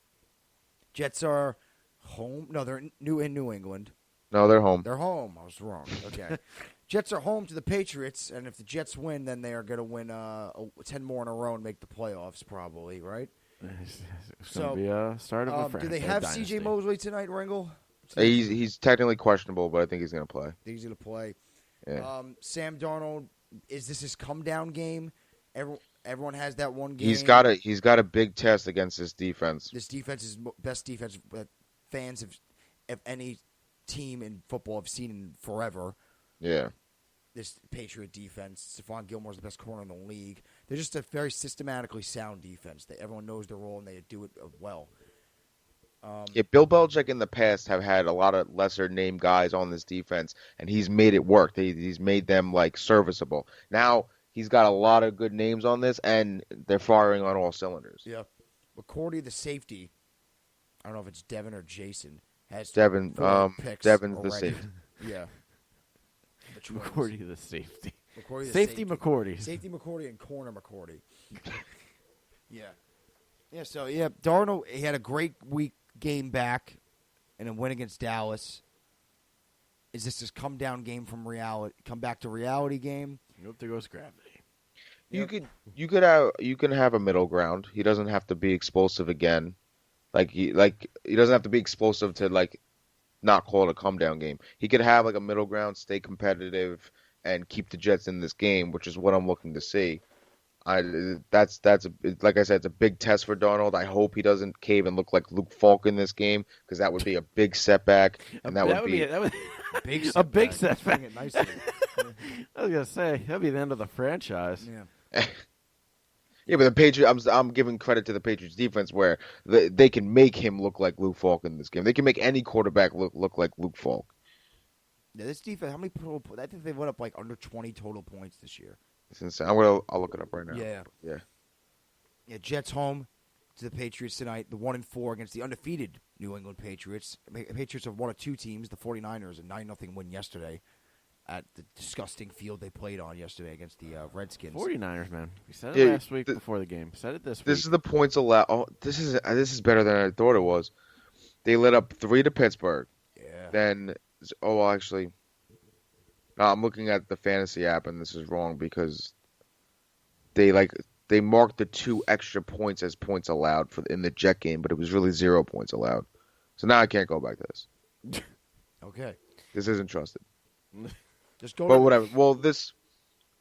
Jets are home. No, they're in New England. No, they're home. They're home. I was wrong. Okay. Jets are home to the Patriots, and if the Jets win, then they are going to win 10 more in a row and make the playoffs, probably, right? It's So, going to be a start of a do franchise. they have dynasty. C.J. Mosley tonight, Ringle? He's technically questionable, but I think he's going to play. He's going to play. Yeah. Sam Darnold, is this his come-down game? Everyone has that one game. He's got a big test against this defense. This defense is best defense that fans of any team in football have seen in forever. Yeah. This Patriot defense, Stephon Gilmore's the best corner in the league. They're just a very systematically sound defense. Everyone knows their role and they do it well. Yeah, Bill Belichick in the past have had a lot of lesser name guys on this defense, and he's made it work. He's made them like serviceable. Now he's got a lot of good names on this, and they're firing on all cylinders. Yeah. McCourty, the safety, I don't know if it's Devin or Jason, has Devin, 4 picks Devin's the already. safety. Yeah. The Twins. McCourty, the safety. McCourty, the Safety McCourty. Safety McCourty and corner McCourty. Yeah. Yeah, so, yeah, Darnold, he had a great week game back and a win against Dallas. Is this his come-down game from reality, come back to reality game? Nope, there goes gravity. You can have a middle ground. He doesn't have to be explosive again. He doesn't have to be explosive to like not call it a come down game. He could have like a middle ground, stay competitive, and keep the Jets in this game, which is what I'm looking to see. That's like I said, it's a big test for Darnold. I hope he doesn't cave and look like Luke Falk in this game because that would be a big setback, and that would be Big a big setback. Saying it nicely. I was gonna say that'd be the end of the franchise. Yeah. Yeah, but the Patriots, I'm giving credit to the Patriots defense where they can make him look like Luke Falk in this game. They can make any quarterback look like Luke Falk. Yeah, this defense, how many total? I think they went up like under 20 total points this year. It's insane. I'll look it up right now. Yeah. Yeah. Yeah, Jets home. to the Patriots tonight. The 1-4 against the undefeated New England Patriots. Patriots have one of two teams, the 49ers, a 9-0 win yesterday at the disgusting field they played on yesterday against the Redskins. 49ers, man. We said it last week before the game. Said it this week. This is the points allowed. Oh, this is better than I thought it was. They let up 3 to Pittsburgh. Yeah. Then, actually, no, I'm looking at the fantasy app, and this is wrong because they marked the 2 extra points as points allowed in the Jet game, but it was really 0 points allowed. So now I can't go back to this. Okay. This isn't trusted. Just go. But whatever. Well,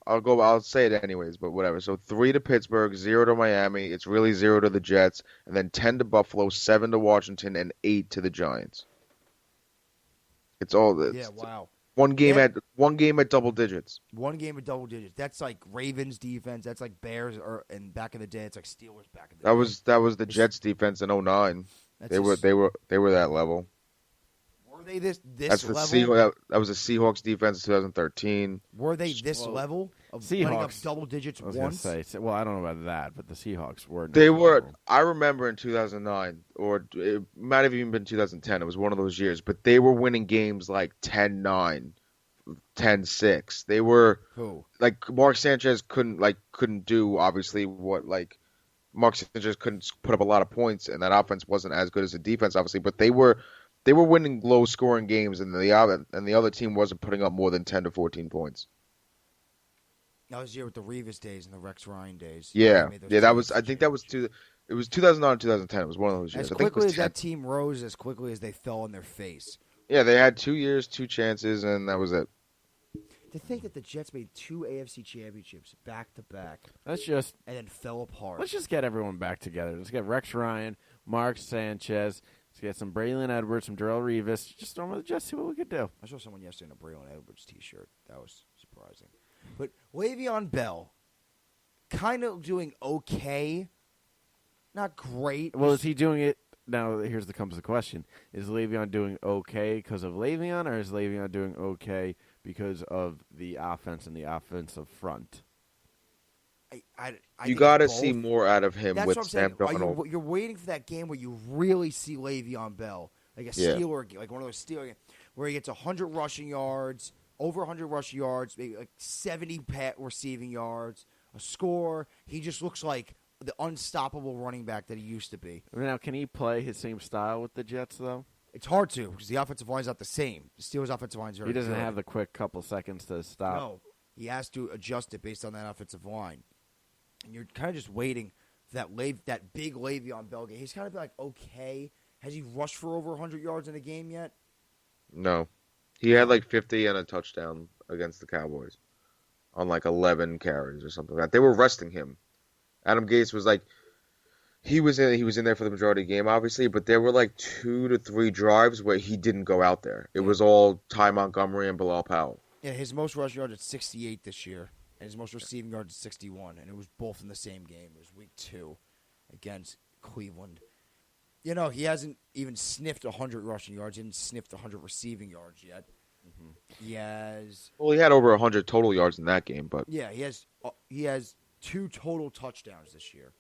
I'll say it anyways, but whatever. So 3 to Pittsburgh, 0 to Miami. It's really 0 to the Jets, and then 10 to Buffalo, 7 to Washington, and 8 to the Giants. It's all. Yeah. Wow. One game at double digits. One game at double digits. That's like Ravens defense. That's like Bears, and back in the day, it's like Steelers back in the day. That was the Jets defense in 2009. They were that level. Were they this That's level? That was the Seahawks defense in 2013. Were they this level of Seahawks, putting up double digits I was once? gonna say, well, I don't know about that, but the Seahawks were. They were. I remember in 2009, or it might have even been 2010. It was one of those years, but they were winning games like 10-9, 10-6. They were like Mark Sanchez couldn't do obviously what Mark Sanchez couldn't put up a lot of points, and that offense wasn't as good as the defense, obviously. But they were winning low scoring games, and the other team wasn't putting up more than 10 to 14 points. That was the year with the Revis days and the Rex Ryan days. Yeah, that was. I think that was It was 2009, 2010. It was one of those years. As quickly as that team rose, as quickly as they fell on their face. Yeah, they had 2 years, 2 chances, and that was it. To think that the Jets made 2 AFC championships back to back, and then fell apart. Let's just get everyone back together. Let's get Rex Ryan, Mark Sanchez. Let's get some Braylon Edwards, some Darrell Revis. Just throw them on the Jets, see what we could do. I saw someone yesterday in a Braylon Edwards T-shirt. That was surprising. But Le'Veon Bell, kind of doing okay, not great. Well, is he doing it? Now, comes the question. Is Le'Veon doing okay because of Le'Veon, or is Le'Veon doing okay because of the offense and the offensive front? You got to see more out of him with Sam Darnold. You're waiting for that game where you really see Le'Veon Bell, like a Steeler, like one of those Steeler games, where he gets 100 rushing yards, over 100 rushing yards, maybe like 70 receiving yards, a score. He just looks like the unstoppable running back that he used to be. Now, can he play his same style with the Jets, though? It's hard to because the offensive line's not the same. The Steelers' offensive line's very good. He doesn't have the quick couple seconds to stop. No, he has to adjust it based on that offensive line. And you're kind of just waiting for that big Le'Veon Bell game. He's kind of like, okay. Has he rushed for over 100 yards in a game yet? No. He had like 50 and a touchdown against the Cowboys on like 11 carries or something like that. They were resting him. Adam Gase was like, he was in there for the majority of the game, obviously, but there were like 2 to 3 drives where he didn't go out there. It was all Ty Montgomery and Bilal Powell. Yeah, his most rush yards at 68 this year, and his most receiving yards at 61, and it was both in the same game. It was week 2 against Cleveland. You know, he hasn't even sniffed 100 rushing yards. He hasn't sniffed 100 receiving yards yet. Mm-hmm. He has... Well, he had over 100 total yards in that game, but... Yeah, he has 2 total touchdowns this year.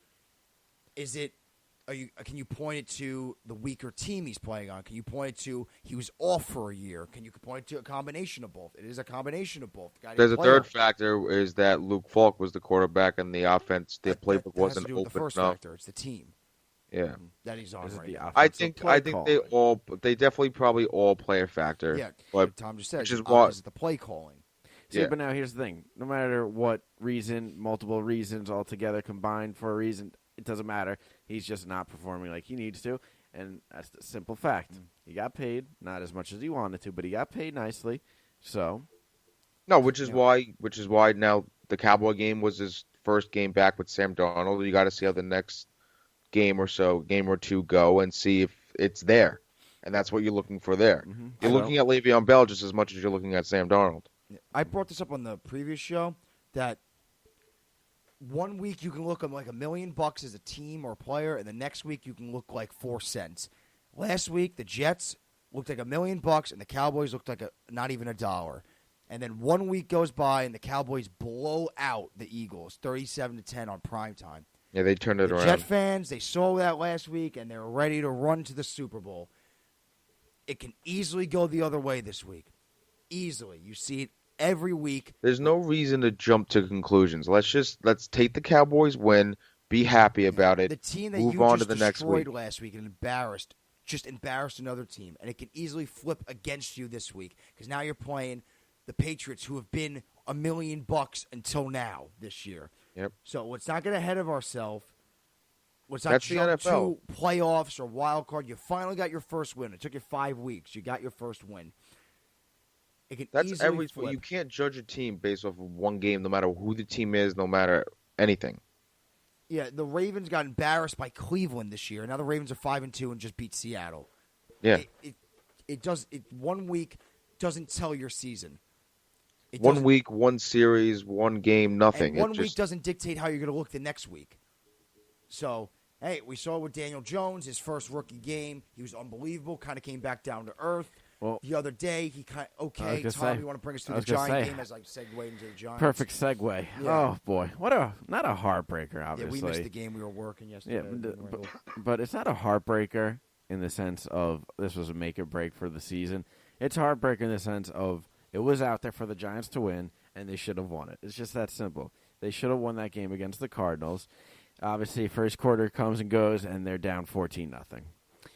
Can you point it to the weaker team he's playing on? Can you point it to he was off for a year? Can you point it to a combination of both? It is a combination of both. There's a third factor is that Luke Falk was the quarterback and the offense, the playbook wasn't open enough. The first factor, it's the team. Yeah, that he's on right now. I think they definitely probably all play a factor. Yeah, but Tom just said, which is the play calling. See, but now here's the thing: no matter what reason, multiple reasons all together combined for a reason, it doesn't matter. He's just not performing like he needs to, and that's the simple fact. He got paid, not as much as he wanted to, but he got paid nicely. So, no, which is why now the Cowboy game was his first game back with Sam Darnold. You got to see how the next game or two go and see if it's there, and that's what you're looking for there. Mm-hmm. You're looking at Le'Veon Bell just as much as you're looking at Sam Darnold. I brought this up on the previous show that 1 week you can look like $1 million as a team or a player, and the next week you can look like 4 cents. Last week the Jets looked like $1 million, and the Cowboys looked like not even $1. And then 1 week goes by, and the Cowboys blow out the Eagles 37-10 on primetime. Yeah, they turned it The around. Jet fans, they saw that last week, and they're ready to run to the Super Bowl. It can easily go the other way this week. Easily. You see it every week. There's no reason to jump to conclusions. Let's take the Cowboys win, be happy about it, The team that move you on just to the next destroyed week. last week and embarrassed another team. And it can easily flip against you this week because now you're playing the Patriots, who have been $1 million until now this year. Yep. So let's not get ahead of ourselves. Let's not That's the jump NFL. to playoffs or wild card. You finally got your first win. It took you 5 weeks. You got your first win. It can That's easily flip. You can't judge a team based off of one game, no matter who the team is, no matter anything. Yeah, the Ravens got embarrassed by Cleveland this year. Now the Ravens are 5-2 and just beat Seattle. Yeah. It 1 week doesn't tell your season. It 1 doesn't- week, one series, one game, nothing. And 1 It week just, doesn't dictate how you're going to look the next week. So, hey, we saw with Daniel Jones, his first rookie game. He was unbelievable, kind of came back down to earth. Well, The other day, he kind of, okay, gonna Tom, say- you want to bring us I through was the gonna Giant say, game as I segued into the Giants? perfect segue. Yeah. Oh boy, not a heartbreaker, Yeah, obviously. we missed the game. We were working yesterday. Yeah, but it's not a heartbreaker in the sense of this was a make or break for the season. It's heartbreaker in the sense of it was out there for the Giants to win, and they should have won it. It's just that simple. They should have won that game against the Cardinals. Obviously, first quarter comes and goes, and they're down 14-0.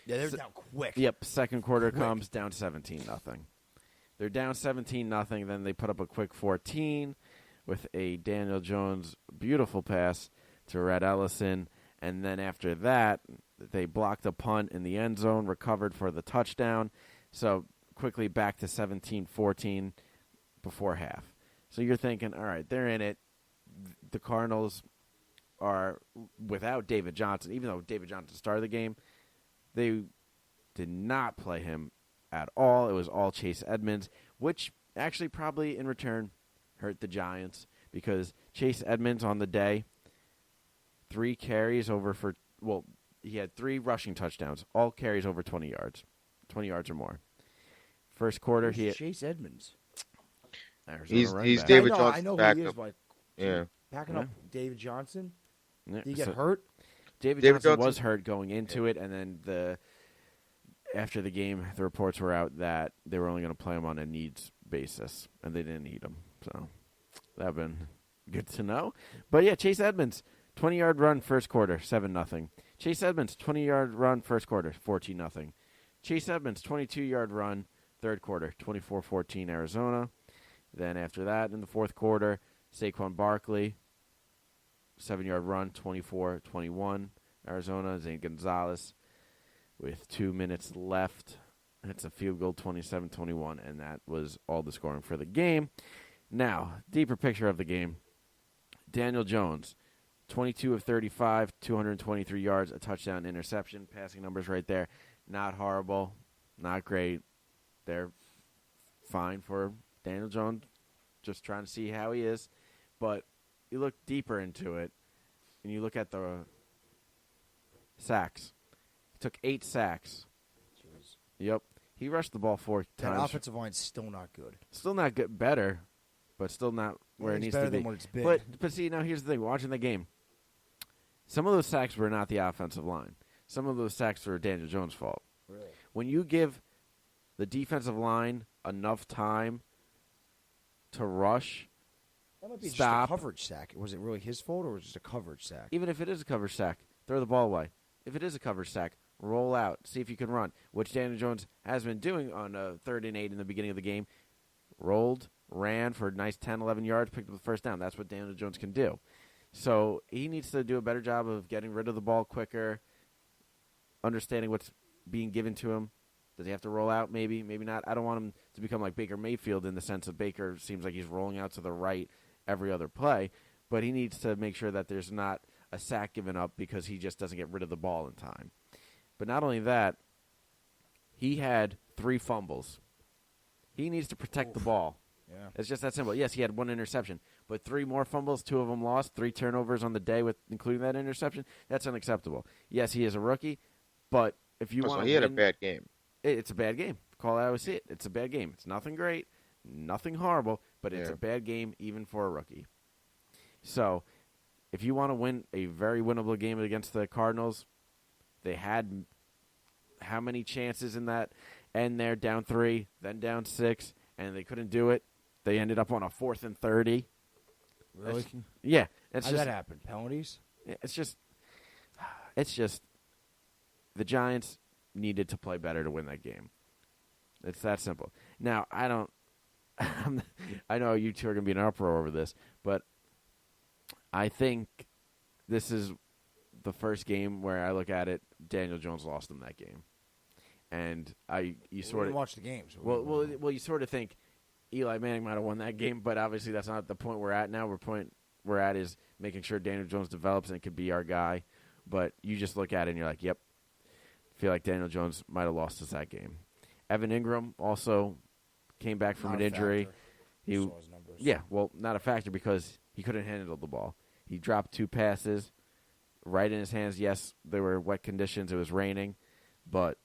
Yeah, they're down quick. Yep, second quarter Quick. comes down 17-0. They're down 17-0. Then they put up a quick 14 with a Daniel Jones beautiful pass to Red Ellison, and then after that, they blocked a punt in the end zone, recovered for the touchdown. So quickly back to 17-14 before half. So you're thinking, all right, they're in it. The Cardinals are without David Johnson, even though David Johnson started the game. They did not play him at all. It was all Chase Edmonds, which actually probably in return hurt the Giants because Chase Edmonds on the day, 3 carries over for, well, he had 3 rushing touchdowns, all carries over 20 yards or more. First quarter, he had Chase Edmonds. He's David. David I Johnson's know who he is, backup. but Yeah. backing up David Johnson. Did he So get hurt? David David Johnson Johnson- was hurt going into it, and then after the game, the reports were out that they were only going to play him on a needs basis, and they didn't need him. So that would have been good to know. But yeah, Chase Edmonds, 20-yard run first quarter, 7-0. Chase Edmonds, 20-yard run first quarter, 14-0. Chase Edmonds, 22-yard run third quarter, 24-14 Arizona. Then after that, in the fourth quarter, Saquon Barkley, 7-yard run, 24-21 Arizona. Zane Gonzalez with 2 minutes left. It's a field goal, 27-21, and that was all the scoring for the game. Now, deeper picture of the game. Daniel Jones, 22 of 35, 223 yards, a touchdown, interception. Passing numbers right there. Not horrible, not great. They're fine for Daniel Jones, just trying to see how he is. But you look deeper into it, and you look at the sacks. He took 8 sacks. Jeez. Yep. He rushed the ball 4 That times. offensive line's still not good. Still not good. Better, but still not where it It's needs better to be. than what it's been. But see, now here's the thing. Watching the game, some of those sacks were not the offensive line. Some of those sacks were Daniel Jones' fault. Really? When you give the defensive line enough time to rush, That might be Stop. just a coverage sack. Was it really his fault, or was it just a coverage sack? even if it is a coverage sack, throw the ball away. If it is a coverage sack, roll out. See if you can run, which Daniel Jones has been doing on a 3rd and 8 in the beginning of the game. Rolled, ran for a nice 10, 11 yards, picked up the first down. That's what Daniel Jones can do. So he needs to do a better job of getting rid of the ball quicker, understanding what's being given to him. Does he have to roll out? Maybe, maybe not. I don't want him to become like Baker Mayfield in the sense of Baker seems like he's rolling out to the right every other play, but he needs to make sure that there's not a sack given up because he just doesn't get rid of the ball in time. But not only that, he had 3 fumbles. He needs to protect the ball. Yeah. It's just that simple. Yes, he had 1 interception, but 3 more fumbles, 2 of them lost, 3 turnovers on the day with including that interception. That's unacceptable. Yes, he is a rookie, but if you want he had a bad game. it's a bad game. Call it how I see it. It's a bad game. It's nothing great, nothing horrible, but it's Yeah. a bad game even for a rookie. So if you want to win a very winnable game against the Cardinals, they had how many chances in that end there? Down 3, then down 6, and they couldn't do it. They ended up on a 4th and 30. Really? Yeah. How'd that happen? Penalties? It's just the Giants needed to play better to win that game. It's that simple. Now, I know you two are going to be in an uproar over this, but I think this is the first game where I look at it, Daniel Jones lost them that game. And you sort of watch the games. Well, you sort of think Eli Manning might have won that game, but obviously that's not the point we're at now. We're at is making sure Daniel Jones develops and could be our guy. But you just look at it and you're like, yep, feel like Daniel Jones might have lost us that game. Evan Ingram also came back from an injury. He saw his numbers. Yeah, well, not a factor because he couldn't handle the ball. He dropped 2 passes right in his hands. Yes, there were wet conditions. It was raining. But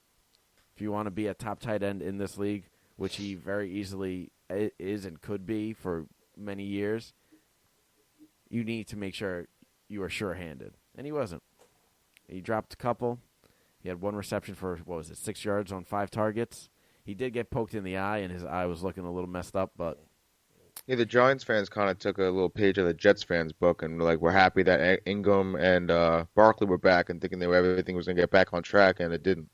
if you want to be a top tight end in this league, which he very easily is and could be for many years, you need to make sure you are sure-handed. And he wasn't. He dropped a couple. He had 1 reception for, 6 yards on 5 targets. He did get poked in the eye, and his eye was looking a little messed up. But yeah, the Giants fans kind of took a little page of the Jets fans' book, and we're happy that Ingram and Barkley were back, and thinking everything was going to get back on track, and it didn't.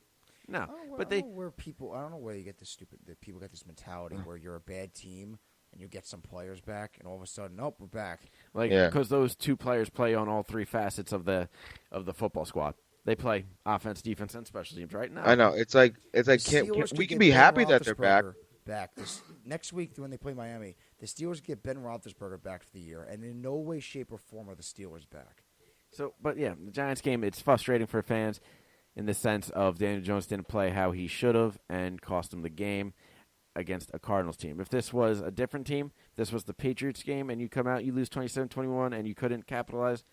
No, I don't know where you get that people get this mentality where you're a bad team and you get some players back, and all of a sudden, nope, we're back. Because those 2 players play on all 3 facets of the football squad. They play offense, defense, and special teams, right? No. I know. It's like we can be happy that they're back. Next week when they play Miami, the Steelers get Ben Roethlisberger back for the year, and in no way, shape, or form are the Steelers back. So, but yeah, the Giants game, it's frustrating for fans in the sense of Daniel Jones didn't play how he should have and cost him the game against a Cardinals team. If this was a different team, this was the Patriots game, and you come out, you lose 27-21, and you couldn't capitalize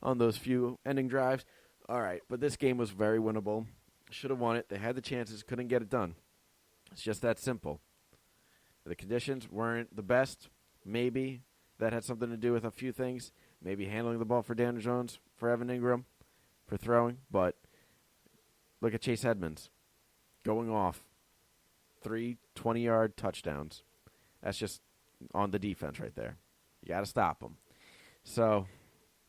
on those few ending drives, all right. But this game was very winnable. Should have won it. They had the chances, couldn't get it done. It's just that simple. The conditions weren't the best. Maybe that had something to do with a few things. Maybe handling the ball for Daniel Jones, for Evan Ingram, for throwing. But look at Chase Edmonds going off 3 20-yard touchdowns. That's just on the defense right there. You got to stop them. So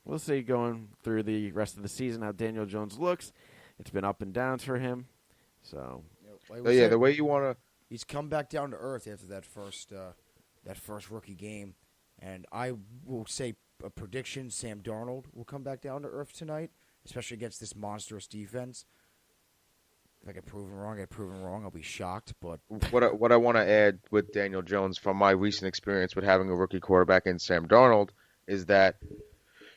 we'll see going through the rest of the season how Daniel Jones looks. It's been up and downs for him. So the way you want to. He's come back down to earth after that first rookie game, and I will say a prediction: Sam Darnold will come back down to earth tonight, especially against this monstrous defense. If I get proven wrong, I'll be shocked. But what I want to add with Daniel Jones from my recent experience with having a rookie quarterback in Sam Darnold is that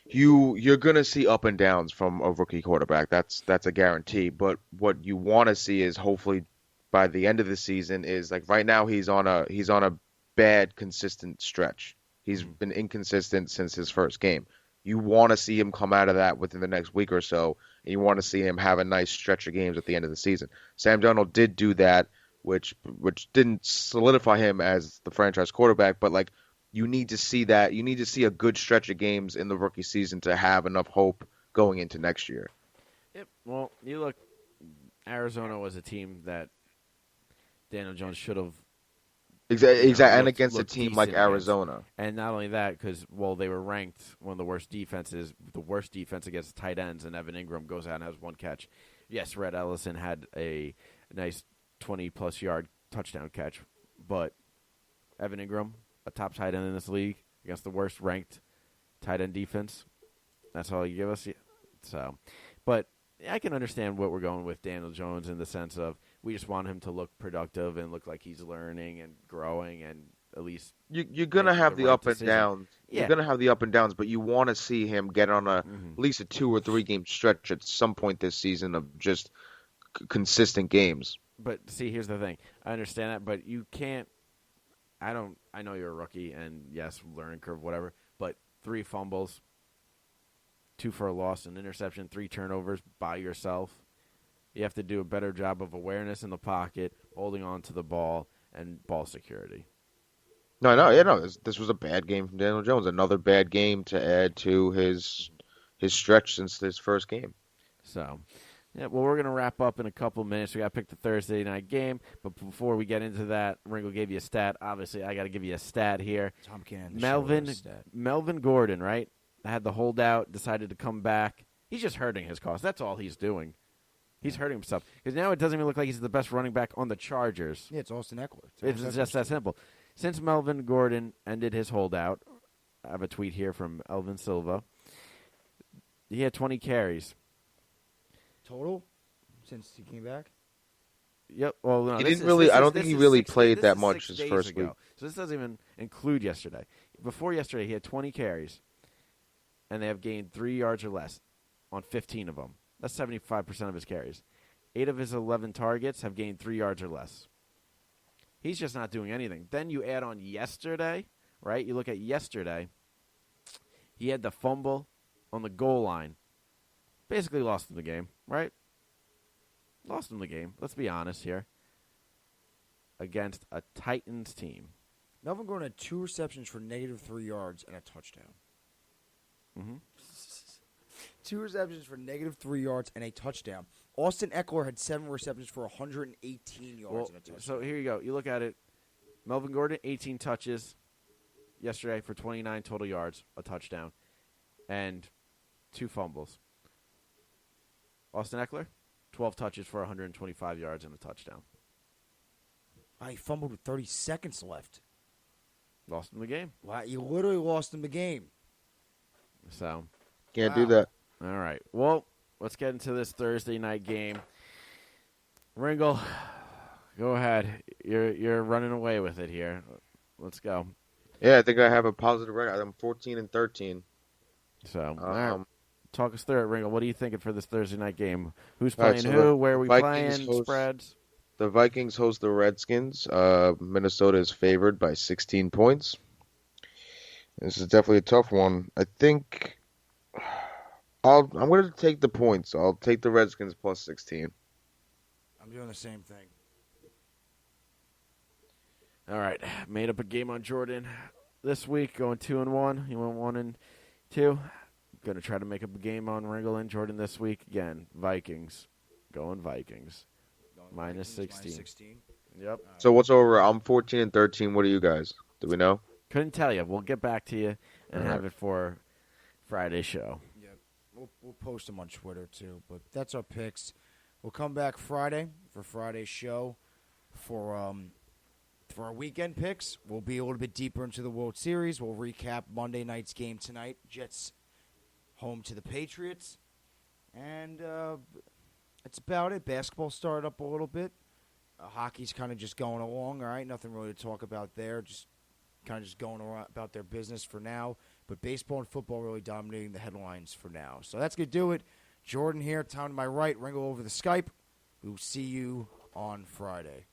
you're going to see up and downs from a rookie quarterback. That's a guarantee. But what you want to see is hopefully by the end of the season is like right now he's on a bad consistent stretch. He's been inconsistent since his first game. You want to see him come out of that within the next week or so, and you want to see him have a nice stretch of games at the end of the season. Sam Darnold did do that, which didn't solidify him as the franchise quarterback, but like you need to see that. You need to see a good stretch of games in the rookie season to have enough hope going into next year. Yep. Well, you look, Arizona was a team that Daniel Jones should have. Exactly, and against a team like Arizona. And not only that, because, they were ranked one of the worst defenses, the worst defense against tight ends, and Evan Ingram goes out and has 1 catch. Yes, Rhett Ellison had a nice 20-plus yard touchdown catch, but Evan Ingram, a top tight end in this league, against the worst ranked tight end defense, that's all you give us? So, but I can understand what we're going with Daniel Jones in the sense of we just want him to look productive and look like he's learning and growing and at least you're going to have the up and downs. Yeah. You're going to have the up and downs, but you want to see him get on at least a 2 or 3 game stretch at some point this season of just consistent games. But see, here's the thing. I understand that, but you can't I know you're a rookie and yes, learning curve, whatever, but 3 fumbles, 2 for a loss, an interception, 3 turnovers by yourself. You have to do a better job of awareness in the pocket, holding on to the ball, and ball security. No. This was a bad game from Daniel Jones. Another bad game to add to his his stretch since his first game. So, yeah, well, we're going to wrap up in a couple minutes. We got to pick the Thursday night game. But before we get into that, Ringo gave you a stat. Obviously, I got to give you a stat here. Tom Cannon. Melvin Gordon, right? Had the holdout, decided to come back. He's just hurting his cause. That's all he's doing. He's hurting himself. Because now it doesn't even look like he's the best running back on the Chargers. Yeah, it's Austin Eckler. It's just that simple. Since Melvin Gordon ended his holdout, I have a tweet here from Elvin Silva. He had 20 carries. Total? Since he came back? Yep. Well, no, I don't think he really played that much his first ago. week. So this doesn't even include yesterday. Before yesterday, he had 20 carries, and they have gained 3 yards or less on 15 of them. That's 75% of his carries. 8 of his 11 targets have gained 3 yards or less. He's just not doing anything. Then you add on yesterday, right? You look at yesterday. He had the fumble on the goal line. Basically lost him the game, right? Lost him the game. Let's be honest here. Against a Titans team. Melvin Gordon had 2 receptions for -3 yards and a touchdown. Mm-hmm. 2 receptions for -3 yards and a touchdown. Austin Eckler had 7 receptions for 118 yards and a touchdown. So here you go. You look at it. Melvin Gordon, 18 touches yesterday for 29 total yards, a touchdown, and 2 fumbles. Austin Eckler, 12 touches for 125 yards and a touchdown. He fumbled with 30 seconds left. Lost him the game. Wow, you literally lost him the game. So Can't do that. all right. Well, let's get into this Thursday night game. Ringle, go ahead. You're running away with it here. Let's go. Yeah, I think I have a positive record. I'm 14-13. So, talk us through it, Ringle. What are you thinking for this Thursday night game? Who's All right, playing so who? the Where are we Vikings playing? host- Spreads? The Vikings host the Redskins. Minnesota is favored by 16 points. This is definitely a tough one. I think I'm going to take the points. I'll take the Redskins plus 16. I'm doing the same thing. All right. Made up a game on Jordan this week, going 2-1. He went 1-2. Going to try to make up a game on Ringle and Jordan this week. Again, Vikings. Going Vikings. Minus 16. Yep. So what's over? I'm 14-13. What are you guys? Do we know? Couldn't tell you. We'll get back to you and All right. have it for Friday's show. Yep. We'll post them on Twitter, too. But that's our picks. We'll come back Friday for Friday's show. For our weekend picks, we'll be a little bit deeper into the World Series. We'll recap Monday night's game tonight. Jets home to the Patriots. And that's about it. Basketball started up a little bit. Hockey's kind of just going along, all right? Nothing really to talk about there. Just kind of just going around about their business for now. But baseball and football really dominating the headlines for now. So that's going to do it. Jordan here, Tom to my right, Ringo over the Skype. We'll see you on Friday.